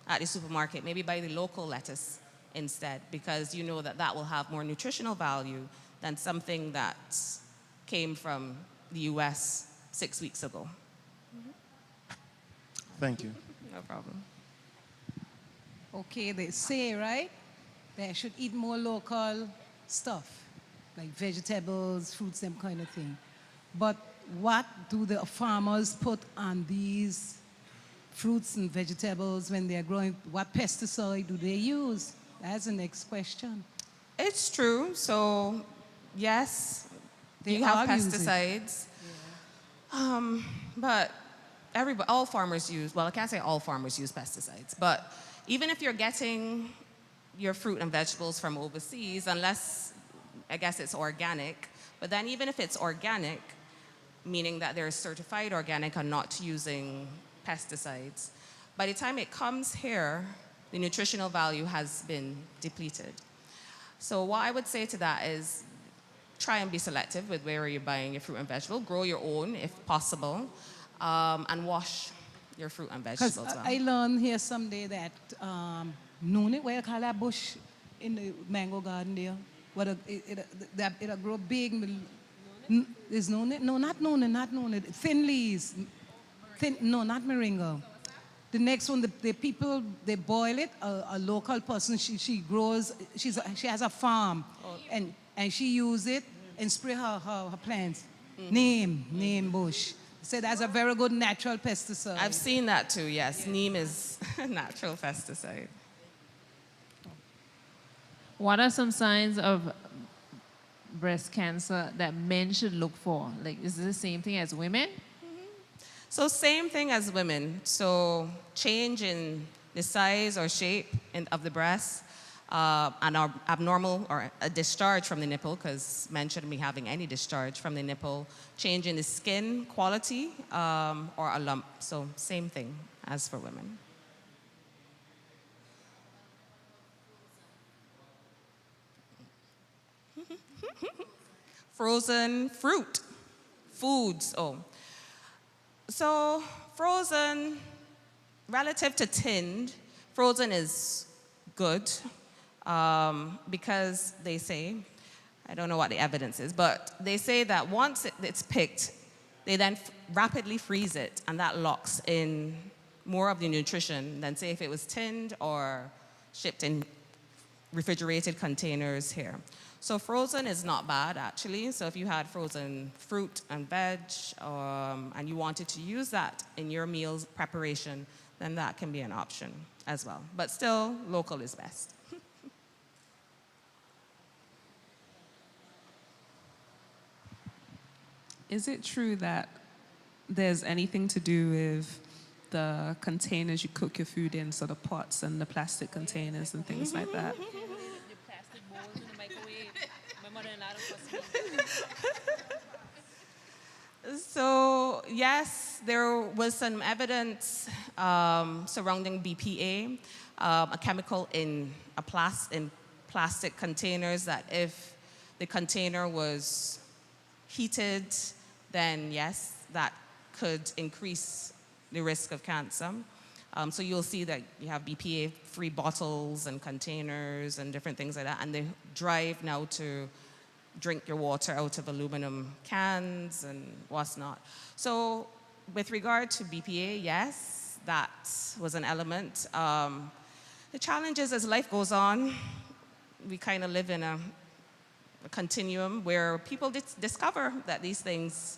at the supermarket, maybe buy the local lettuce instead, because you know that that will have more nutritional value than something that came from the US 6 weeks ago. Thank you. No problem. Okay, they say, right, that I should eat more local stuff, like vegetables, fruits, them kind of thing. But what do the farmers put on these fruits and vegetables when they're growing? What pesticide do they use? That's the next question. It's true. So, yes, They you have all use it. pesticides. But all farmers use, well, I can't say all farmers use pesticides, but even if you're getting your fruit and vegetables from overseas, unless, I guess it's organic, but then even if it's organic, meaning that they're certified organic and not using pesticides, by the time it comes here, the nutritional value has been depleted. So what I would say to that is try and be selective with where you're buying your fruit and vegetable. Grow your own if possible, and wash your fruit and Because vegetables well. I learned here someday that noon, what you call that bush in the mango garden there, what it'll grow big. Is noon? No, not noon. Thin leaves. No, not moringa. The next one, the people, they boil it. A local person, she grows. She has a farm, and she use it and spray her plants. Neem bush. So that's a very good natural pesticide. I've seen that too, yes. Neem is a natural pesticide. What are some signs of breast cancer that men should look for? Like, is it the same thing as women? So same thing as women. So change in the size or shape of the breast, an abnormal or a discharge from the nipple, because men shouldn't be having any discharge from the nipple, change in the skin quality, or a lump. So same thing as for women. Frozen fruit, foods. So frozen, relative to tinned, frozen is good because they say, I don't know what the evidence is, but they say that once it's picked, they then rapidly freeze it, and that locks in more of the nutrition than, say, if it was tinned or shipped in refrigerated containers here. So frozen is not bad, actually. So if you had frozen fruit and veg, and you wanted to use that in your meals preparation, then that can be an option as well. But still, local is best. Is it true that there's anything to do with the containers you cook your food in, so the pots and the plastic containers and things like that? So yes, there was some evidence surrounding BPA, a chemical in plastic containers, that if the container was heated, then yes, that could increase the risk of cancer. So you'll see that you have BPA-free bottles and containers and different things like that, and they drive now to drink your water out of aluminum cans and what's not. So with regard to BPA, yes, that was an element. The challenge is, as life goes on, we kind of live in a continuum where people discover that these things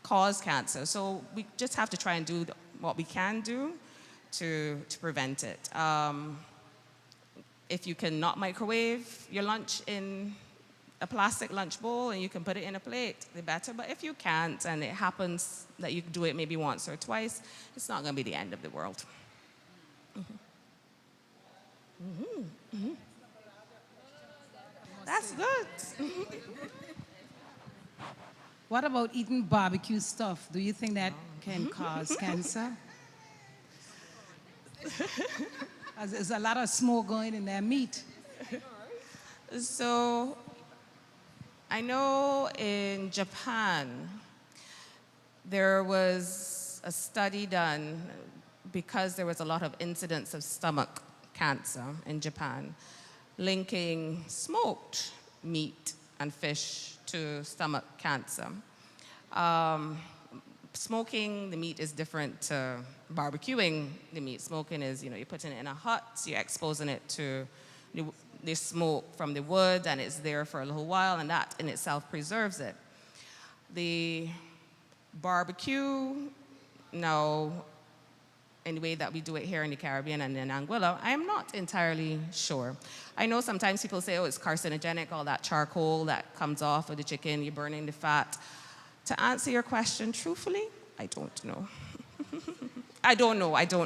cause cancer. So we just have to try and do what we can do to prevent it. If you can not microwave your lunch in a plastic lunch bowl and you can put it in a plate, the better. But if you can't, and it happens that you do it maybe once or twice, it's not going to be the end of the world. That's good. What about eating barbecue stuff? Do you think that can cause cancer? As there's a lot of smoke going in their meat. So I know in Japan, there was a study done because there was a lot of incidents of stomach cancer in Japan, linking smoked meat and fish to stomach cancer. Smoking the meat is different to barbecuing the meat. Smoking is, you're putting it in a hut, you're exposing it to the smoke from the wood, and it's there for a little while, and that in itself preserves it. The barbecue, now, in the way that we do it here in the Caribbean and in Anguilla, I am not entirely sure. I know sometimes people say, oh, it's carcinogenic, all that charcoal that comes off of the chicken, you're burning the fat. To answer your question truthfully, I don't know. I don't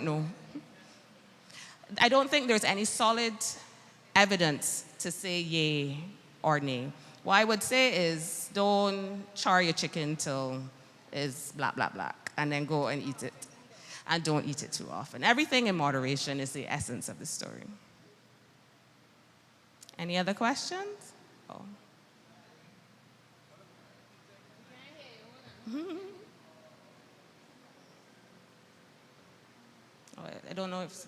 know. I don't think there's any solid evidence to say yay or nay. What I would say is don't char your chicken till it's black, black, black, and then go and eat it. And don't eat it too often. Everything in moderation is the essence of the story. Any other questions? Oh. I don't know if...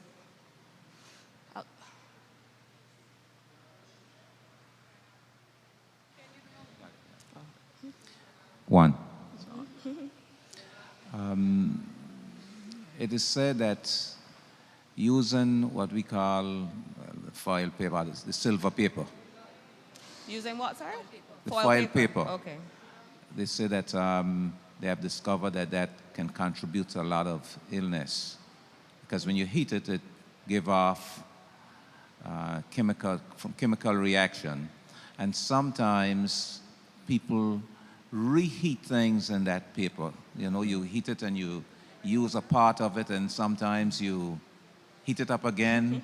One. It is said that using what we call foil paper, the silver paper. Using what, sorry? The foil paper. Okay. They say that they have discovered that that can contribute to a lot of illness. Because when you heat it, it gives off chemical reaction. And sometimes people reheat things in that paper. You heat it and you use a part of it, and sometimes you heat it up again,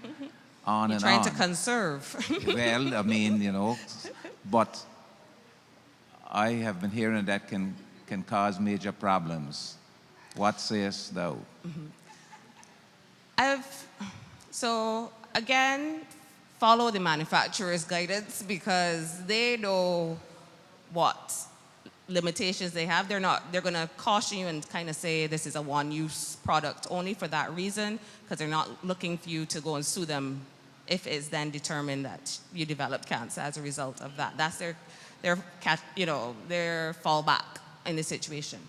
on You're and trying on. to conserve. Well, I mean, but I have been hearing that can cause major problems. What sayest thou? So again, follow the manufacturer's guidance because they know what limitations they have. They're going to caution you and kind of say this is a one-use product only for that reason, because they're not looking for you to go and sue them if it's then determined that you developed cancer as a result of that. That's their fallback in the situation.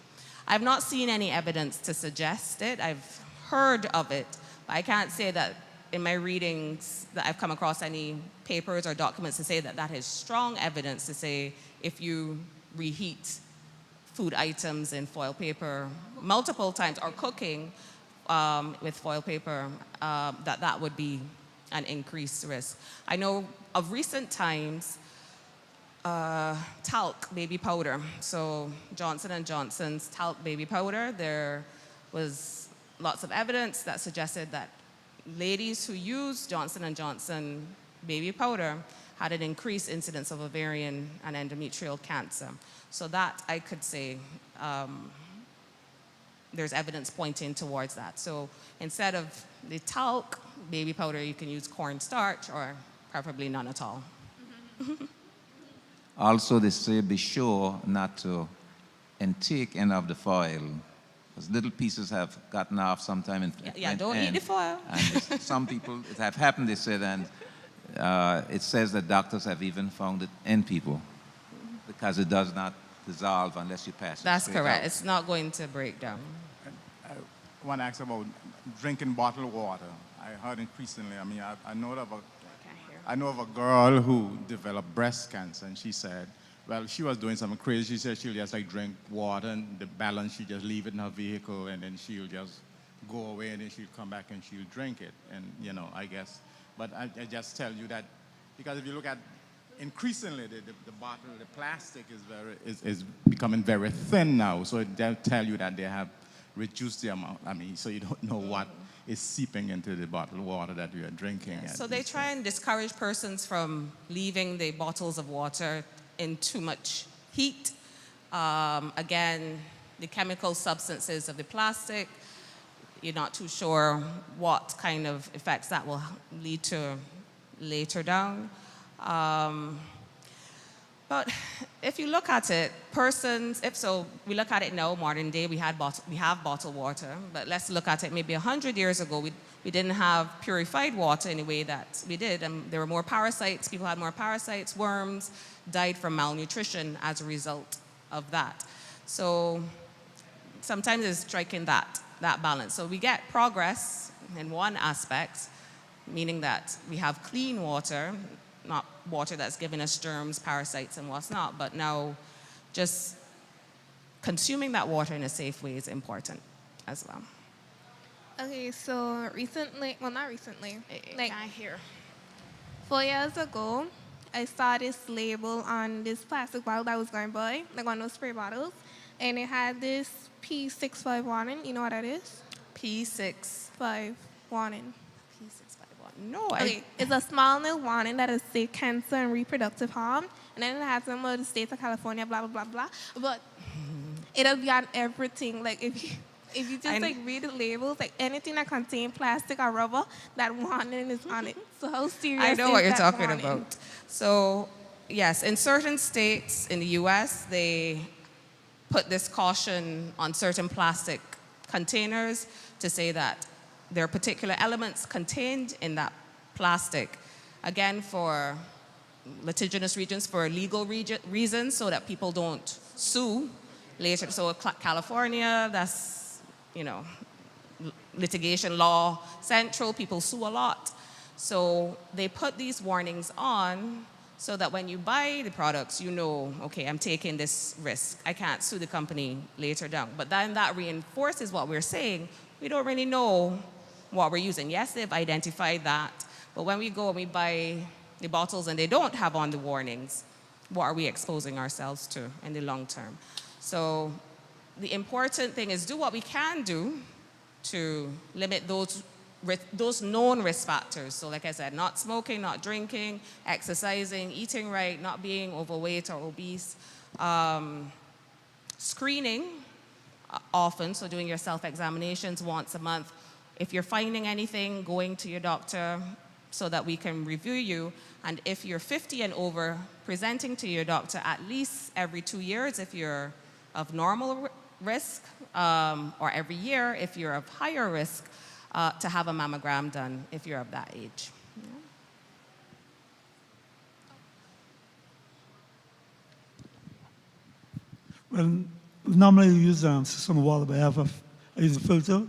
I've not seen any evidence to suggest it. I've heard of it, but I can't say that in my readings that I've come across any papers or documents to say that that is strong evidence to say if you reheat food items in foil paper multiple times or cooking with foil paper, that would be an increased risk. I know of recent times, talc baby powder. So Johnson & Johnson's talc baby powder, there was lots of evidence that suggested that ladies who used Johnson & Johnson baby powder had an increased incidence of ovarian and endometrial cancer. So that I could say there's evidence pointing towards that. So instead of the talc baby powder, you can use cornstarch or preferably none at all. Also, they say be sure not to intake any of the foil, because little pieces have gotten off sometime. Don't eat the foil. And some people, it have happened, they said, and it says that doctors have even found it in people because it does not dissolve unless you pass it. That's correct. out. It's not going to break down. I want to ask about drinking bottled water. I heard increasingly, I know of a girl who developed breast cancer, and she said, well, she was doing something crazy. She said she'll just drink water, and the balance, she just leave it in her vehicle, and then she'll just go away, and then she'll come back and she'll drink it. And, I guess, but I just tell you that, because if you look at increasingly the bottle, the plastic is becoming very thin now. So they'll tell you that they have reduced the amount. So you don't know what is seeping into the bottled water that we are drinking. So they try and discourage persons from leaving the bottles of water in too much heat. Again, the chemical substances of the plastic, you're not too sure what kind of effects that will lead to later down. But if you look at it, we look at it now, modern day, we have bottled water, but let's look at it maybe 100 years ago, we didn't have purified water in the way that we did, and there were more parasites, people had more parasites, worms, died from malnutrition as a result of that. So sometimes it's striking that balance. So we get progress in one aspect, meaning that we have clean water, not water that's giving us germs, parasites, and what's not, but now just consuming that water in a safe way is important as well. Okay, so recently, well, not recently, like I hear. 4 years ago, I saw this label on this plastic bottle that I was going to buy, like one of those spray bottles, and it had this P65 warning. You know what that is? P65 warning. No, okay, it's a small little warning that is say cancer and reproductive harm, and then it has some of the states of California, blah blah blah blah. But it'll be on everything. Like if you just like read the labels, like anything that contains plastic or rubber, that warning is on it. So how serious? I know what you're talking warning? about. So yes, in certain states in the U.S., they put this caution on certain plastic containers to say that there are particular elements contained in that plastic, again, for litigious regions, for legal reasons, so that people don't sue later. So California, that's, litigation law central, people sue a lot. So they put these warnings on so that when you buy the products, you know, okay, I'm taking this risk. I can't sue the company later down. But then that reinforces what we're saying. We don't really know what we're using. Yes, they've identified that, but when we go and we buy the bottles and they don't have on the warnings, what are we exposing ourselves to in the long term? So the important thing is do what we can do to limit those known risk factors. So like I said, not smoking, not drinking, exercising, eating right, not being overweight or obese, screening often, so doing your self-examinations once a month. If you're finding anything, going to your doctor so that we can review you. And if you're 50 and over, presenting to your doctor at least every 2 years if you're of normal risk, or every year if you're of higher risk, to have a mammogram done if you're of that age. Yeah. Well, normally I use some water, but I use a filter,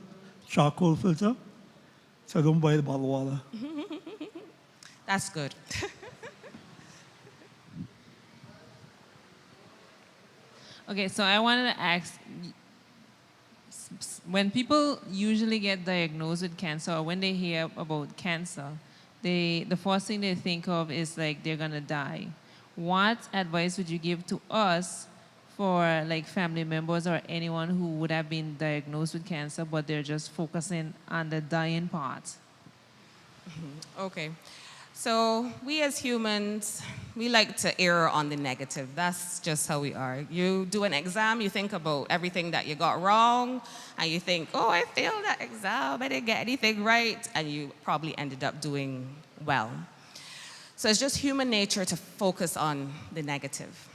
charcoal filter, so I don't buy the bottled water. That's good. Okay, so I wanted to ask, when people usually get diagnosed with cancer, or when they hear about cancer, the first thing they think of is like they're gonna die. What advice would you give to us for like family members or anyone who would have been diagnosed with cancer, but they're just focusing on the dying part? Okay. So we as humans, we like to err on the negative. That's just how we are. You do an exam, you think about everything that you got wrong, and you think, oh, I failed that exam, I didn't get anything right, and you probably ended up doing well. So it's just human nature to focus on the negative.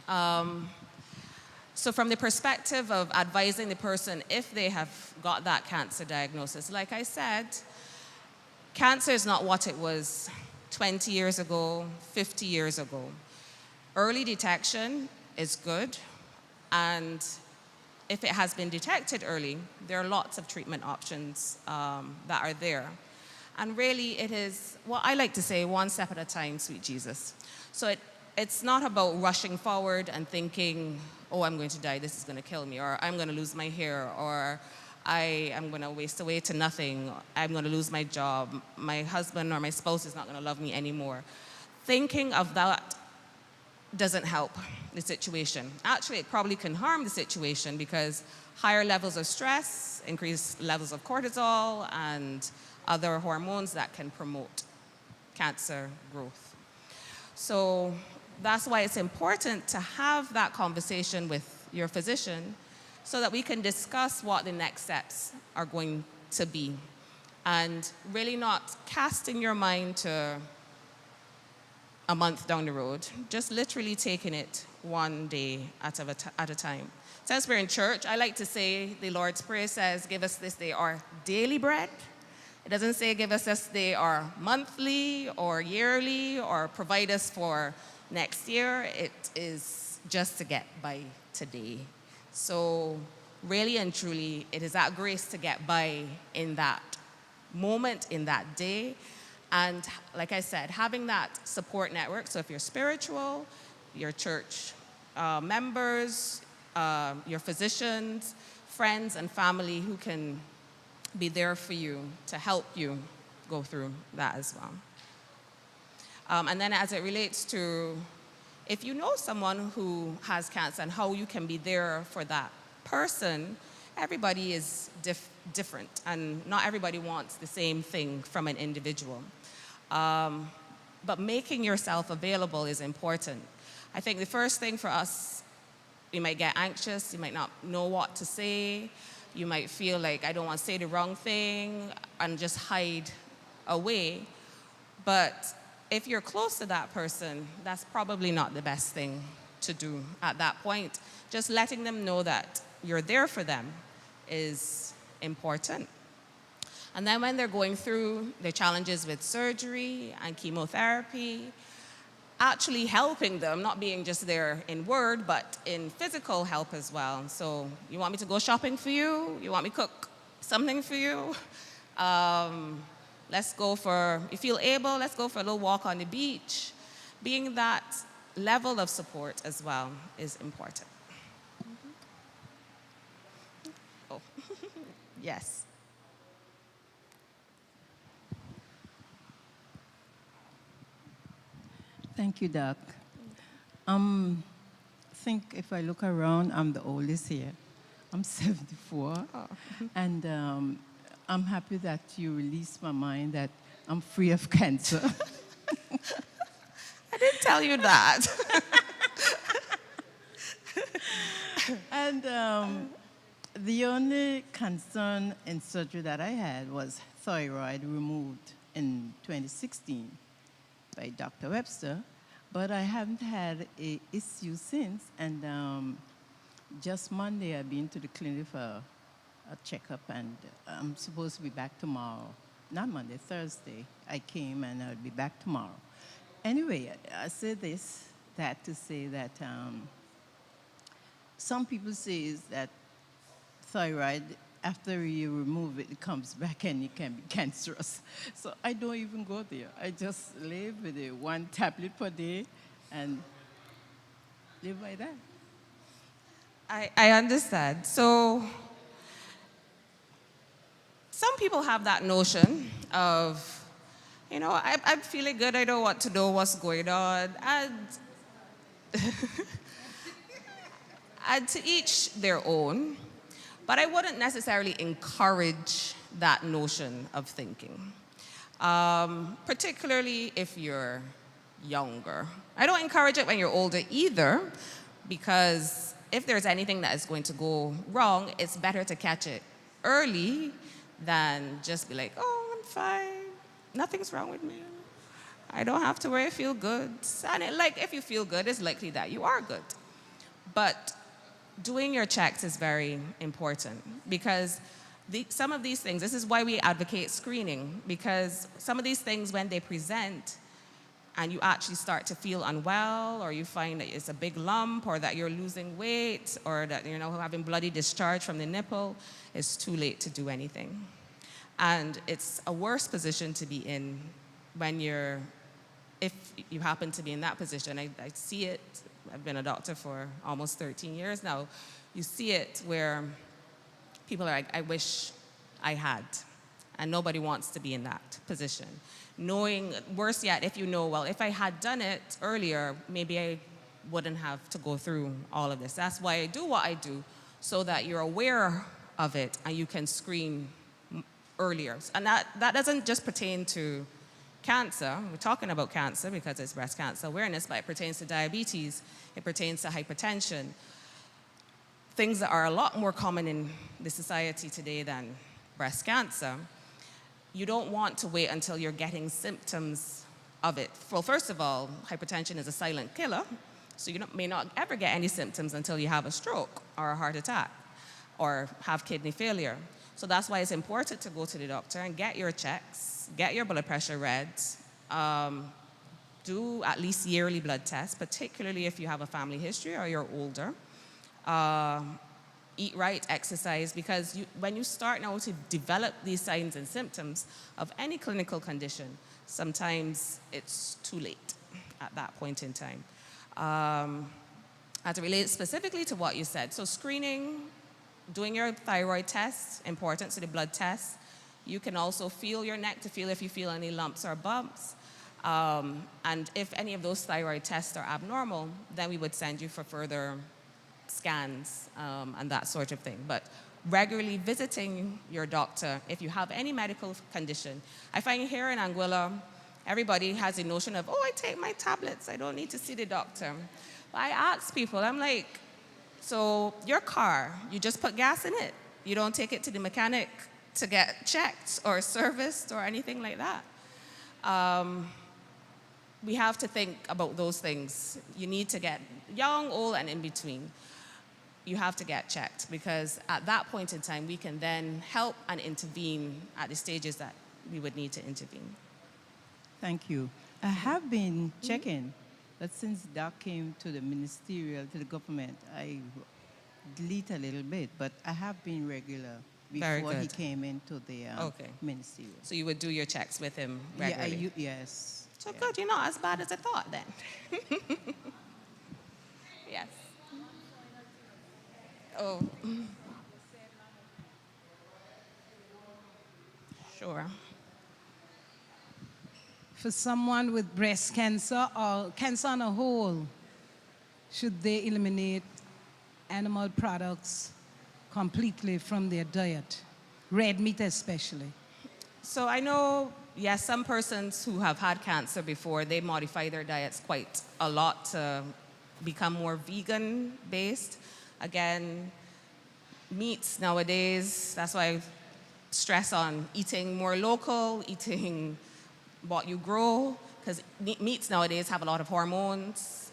So from the perspective of advising the person if they have got that cancer diagnosis, like I said, cancer is not what it was 20 years ago, 50 years ago. Early detection is good, and if it has been detected early, there are lots of treatment options that are there. And really it is, what I like to say, one step at a time, sweet Jesus. So it's not about rushing forward and thinking, oh, I'm going to die, this is going to kill me, or I'm going to lose my hair, or I am going to waste away to nothing, I'm going to lose my job, my husband or my spouse is not going to love me anymore. Thinking of that doesn't help the situation. Actually, it probably can harm the situation because higher levels of stress, increased levels of cortisol, and other hormones that can promote cancer growth. So that's why it's important to have that conversation with your physician so that we can discuss what the next steps are going to be, and really not casting your mind to a month down the road, just literally taking it one day at a time. Since we're in church, I like to say the Lord's Prayer says, give us this day our daily bread. It doesn't say give us this day our monthly or yearly or provide us for next year. It is just to get by today. So really and truly, it is that grace to get by in that moment, in that day. And like I said, having that support network. So if you're spiritual, your church members, your physicians, friends, and family who can be there for you to help you go through that as well. And then as it relates to if you know someone who has cancer and how you can be there for that person, everybody is different, and not everybody wants the same thing from an individual. But making yourself available is important. I think the first thing for us, you might get anxious, you might not know what to say, you might feel like I don't want to say the wrong thing and just hide away. But if you're close to that person, that's probably not the best thing to do at that point. Just letting them know that you're there for them is important. And then when they're going through the challenges with surgery and chemotherapy, actually helping them, not being just there in word, but in physical help as well. So you want me to go shopping for you? You want me to cook something for you? Let's go for, if you feel able, let's go for a little walk on the beach. Being that level of support as well is important. Oh, yes. Thank you, Doc. I think if I look around, I'm the oldest here. I'm 74. Oh. And I'm happy that you released my mind that I'm free of cancer. I didn't tell you that. And the only concern in surgery that I had was thyroid removed in 2016 by Dr. Webster, but I haven't had an issue since. And just Monday, I've been to the clinic for a checkup, and I'm supposed to be back tomorrow. Not Monday, Thursday. I came, and I'll be back tomorrow. Anyway, I say that to say that some people say is that thyroid, after you remove it, it comes back and it can be cancerous. So I don't even go there. I just live with it, one tablet per day and live by that. I understand. So some people have that notion of, you know, I'm feeling good, I don't want to know what's going on. And to each their own. But I wouldn't necessarily encourage that notion of thinking, particularly if you're younger. I don't encourage it when you're older either, because if there's anything that is going to go wrong, it's better to catch it early than just be like, oh, I'm fine, nothing's wrong with me. I don't have to worry, I feel good. And if you feel good, it's likely that you are good. But doing your checks is very important, because some of these things, this is why we advocate screening, because some of these things, when they present and you actually start to feel unwell, or you find that it's a big lump, or that you're losing weight, or that you're having bloody discharge from the nipple, it's too late to do anything. And it's a worse position to be in when if you happen to be in that position. I see it. I've been a doctor for almost 13 years now. You see it where people are like, I wish I had. And nobody wants to be in that position. Knowing, worse yet, if you know, well, if I had done it earlier, maybe I wouldn't have to go through all of this. That's why I do what I do, so that you're aware of it and you can screen earlier. And that doesn't just pertain to cancer. We're talking about cancer because it's breast cancer awareness, but it pertains to diabetes, it pertains to hypertension, things that are a lot more common in the society today than breast cancer. You don't want to wait until you're getting symptoms of it. Well, first of all, hypertension is a silent killer, so you may not ever get any symptoms until you have a stroke or a heart attack or have kidney failure. So that's why it's important to go to the doctor and get your checks, get your blood pressure read, do at least yearly blood tests, particularly if you have a family history or you're older. Eat right, exercise, because when you start now to develop these signs and symptoms of any clinical condition, sometimes it's too late at that point in time. As it relates specifically to what you said, so screening, doing your thyroid tests, important, so the blood tests. You can also feel your neck to feel if you feel any lumps or bumps. And if any of those thyroid tests are abnormal, then we would send you for further scans and that sort of thing. But regularly visiting your doctor if you have any medical condition. I find here in Anguilla, everybody has a notion of, oh, I take my tablets, I don't need to see the doctor. But I ask people, I'm like, so your car, you just put gas in it. You don't take it to the mechanic to get checked or serviced or anything like that. We have to think about those things. You need to get young, old, and in between. You have to get checked, because at that point in time, we can then help and intervene at the stages that we would need to intervene. Thank you. I have been checking, but since Doc came to the ministerial, to the government, I delete a little bit, but I have been regular before he came into the ministerial. So you would do your checks with him regularly? Yeah, yes. So good, you're not as bad as I thought then. Yes. Oh. Sure. For someone with breast cancer or cancer on a whole, should they eliminate animal products completely from their diet? Red meat especially. So I know, yes, some persons who have had cancer before, they modify their diets quite a lot to become more vegan-based. Again, meats nowadays, that's why I stress on eating more local, eating what you grow, because meats nowadays have a lot of hormones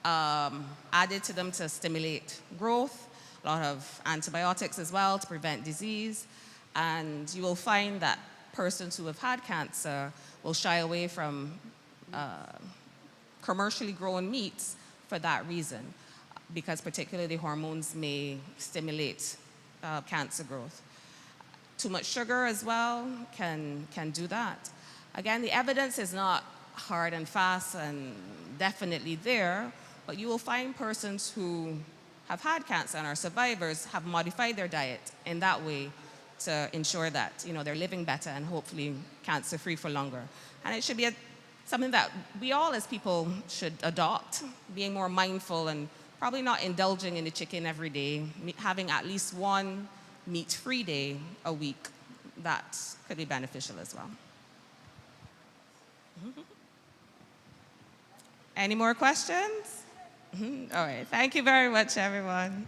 added to them to stimulate growth, a lot of antibiotics as well to prevent disease, and you will find that persons who have had cancer will shy away from commercially grown meats for that reason, because particularly hormones may stimulate cancer growth. Too much sugar as well can do that. Again, the evidence is not hard and fast and definitely there, but you will find persons who have had cancer and are survivors have modified their diet in that way to ensure that they're living better and hopefully cancer-free for longer. And it should be something that we all as people should adopt, being more mindful and probably not indulging in the chicken every day, having at least one meat-free day a week. That could be beneficial as well. Any more questions? All right, thank you very much, everyone.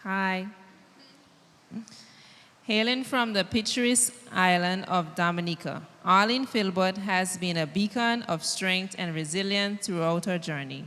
Hi. Hailing from the picturesque island of Dominica, Arlene Filbert has been a beacon of strength and resilience throughout her journey.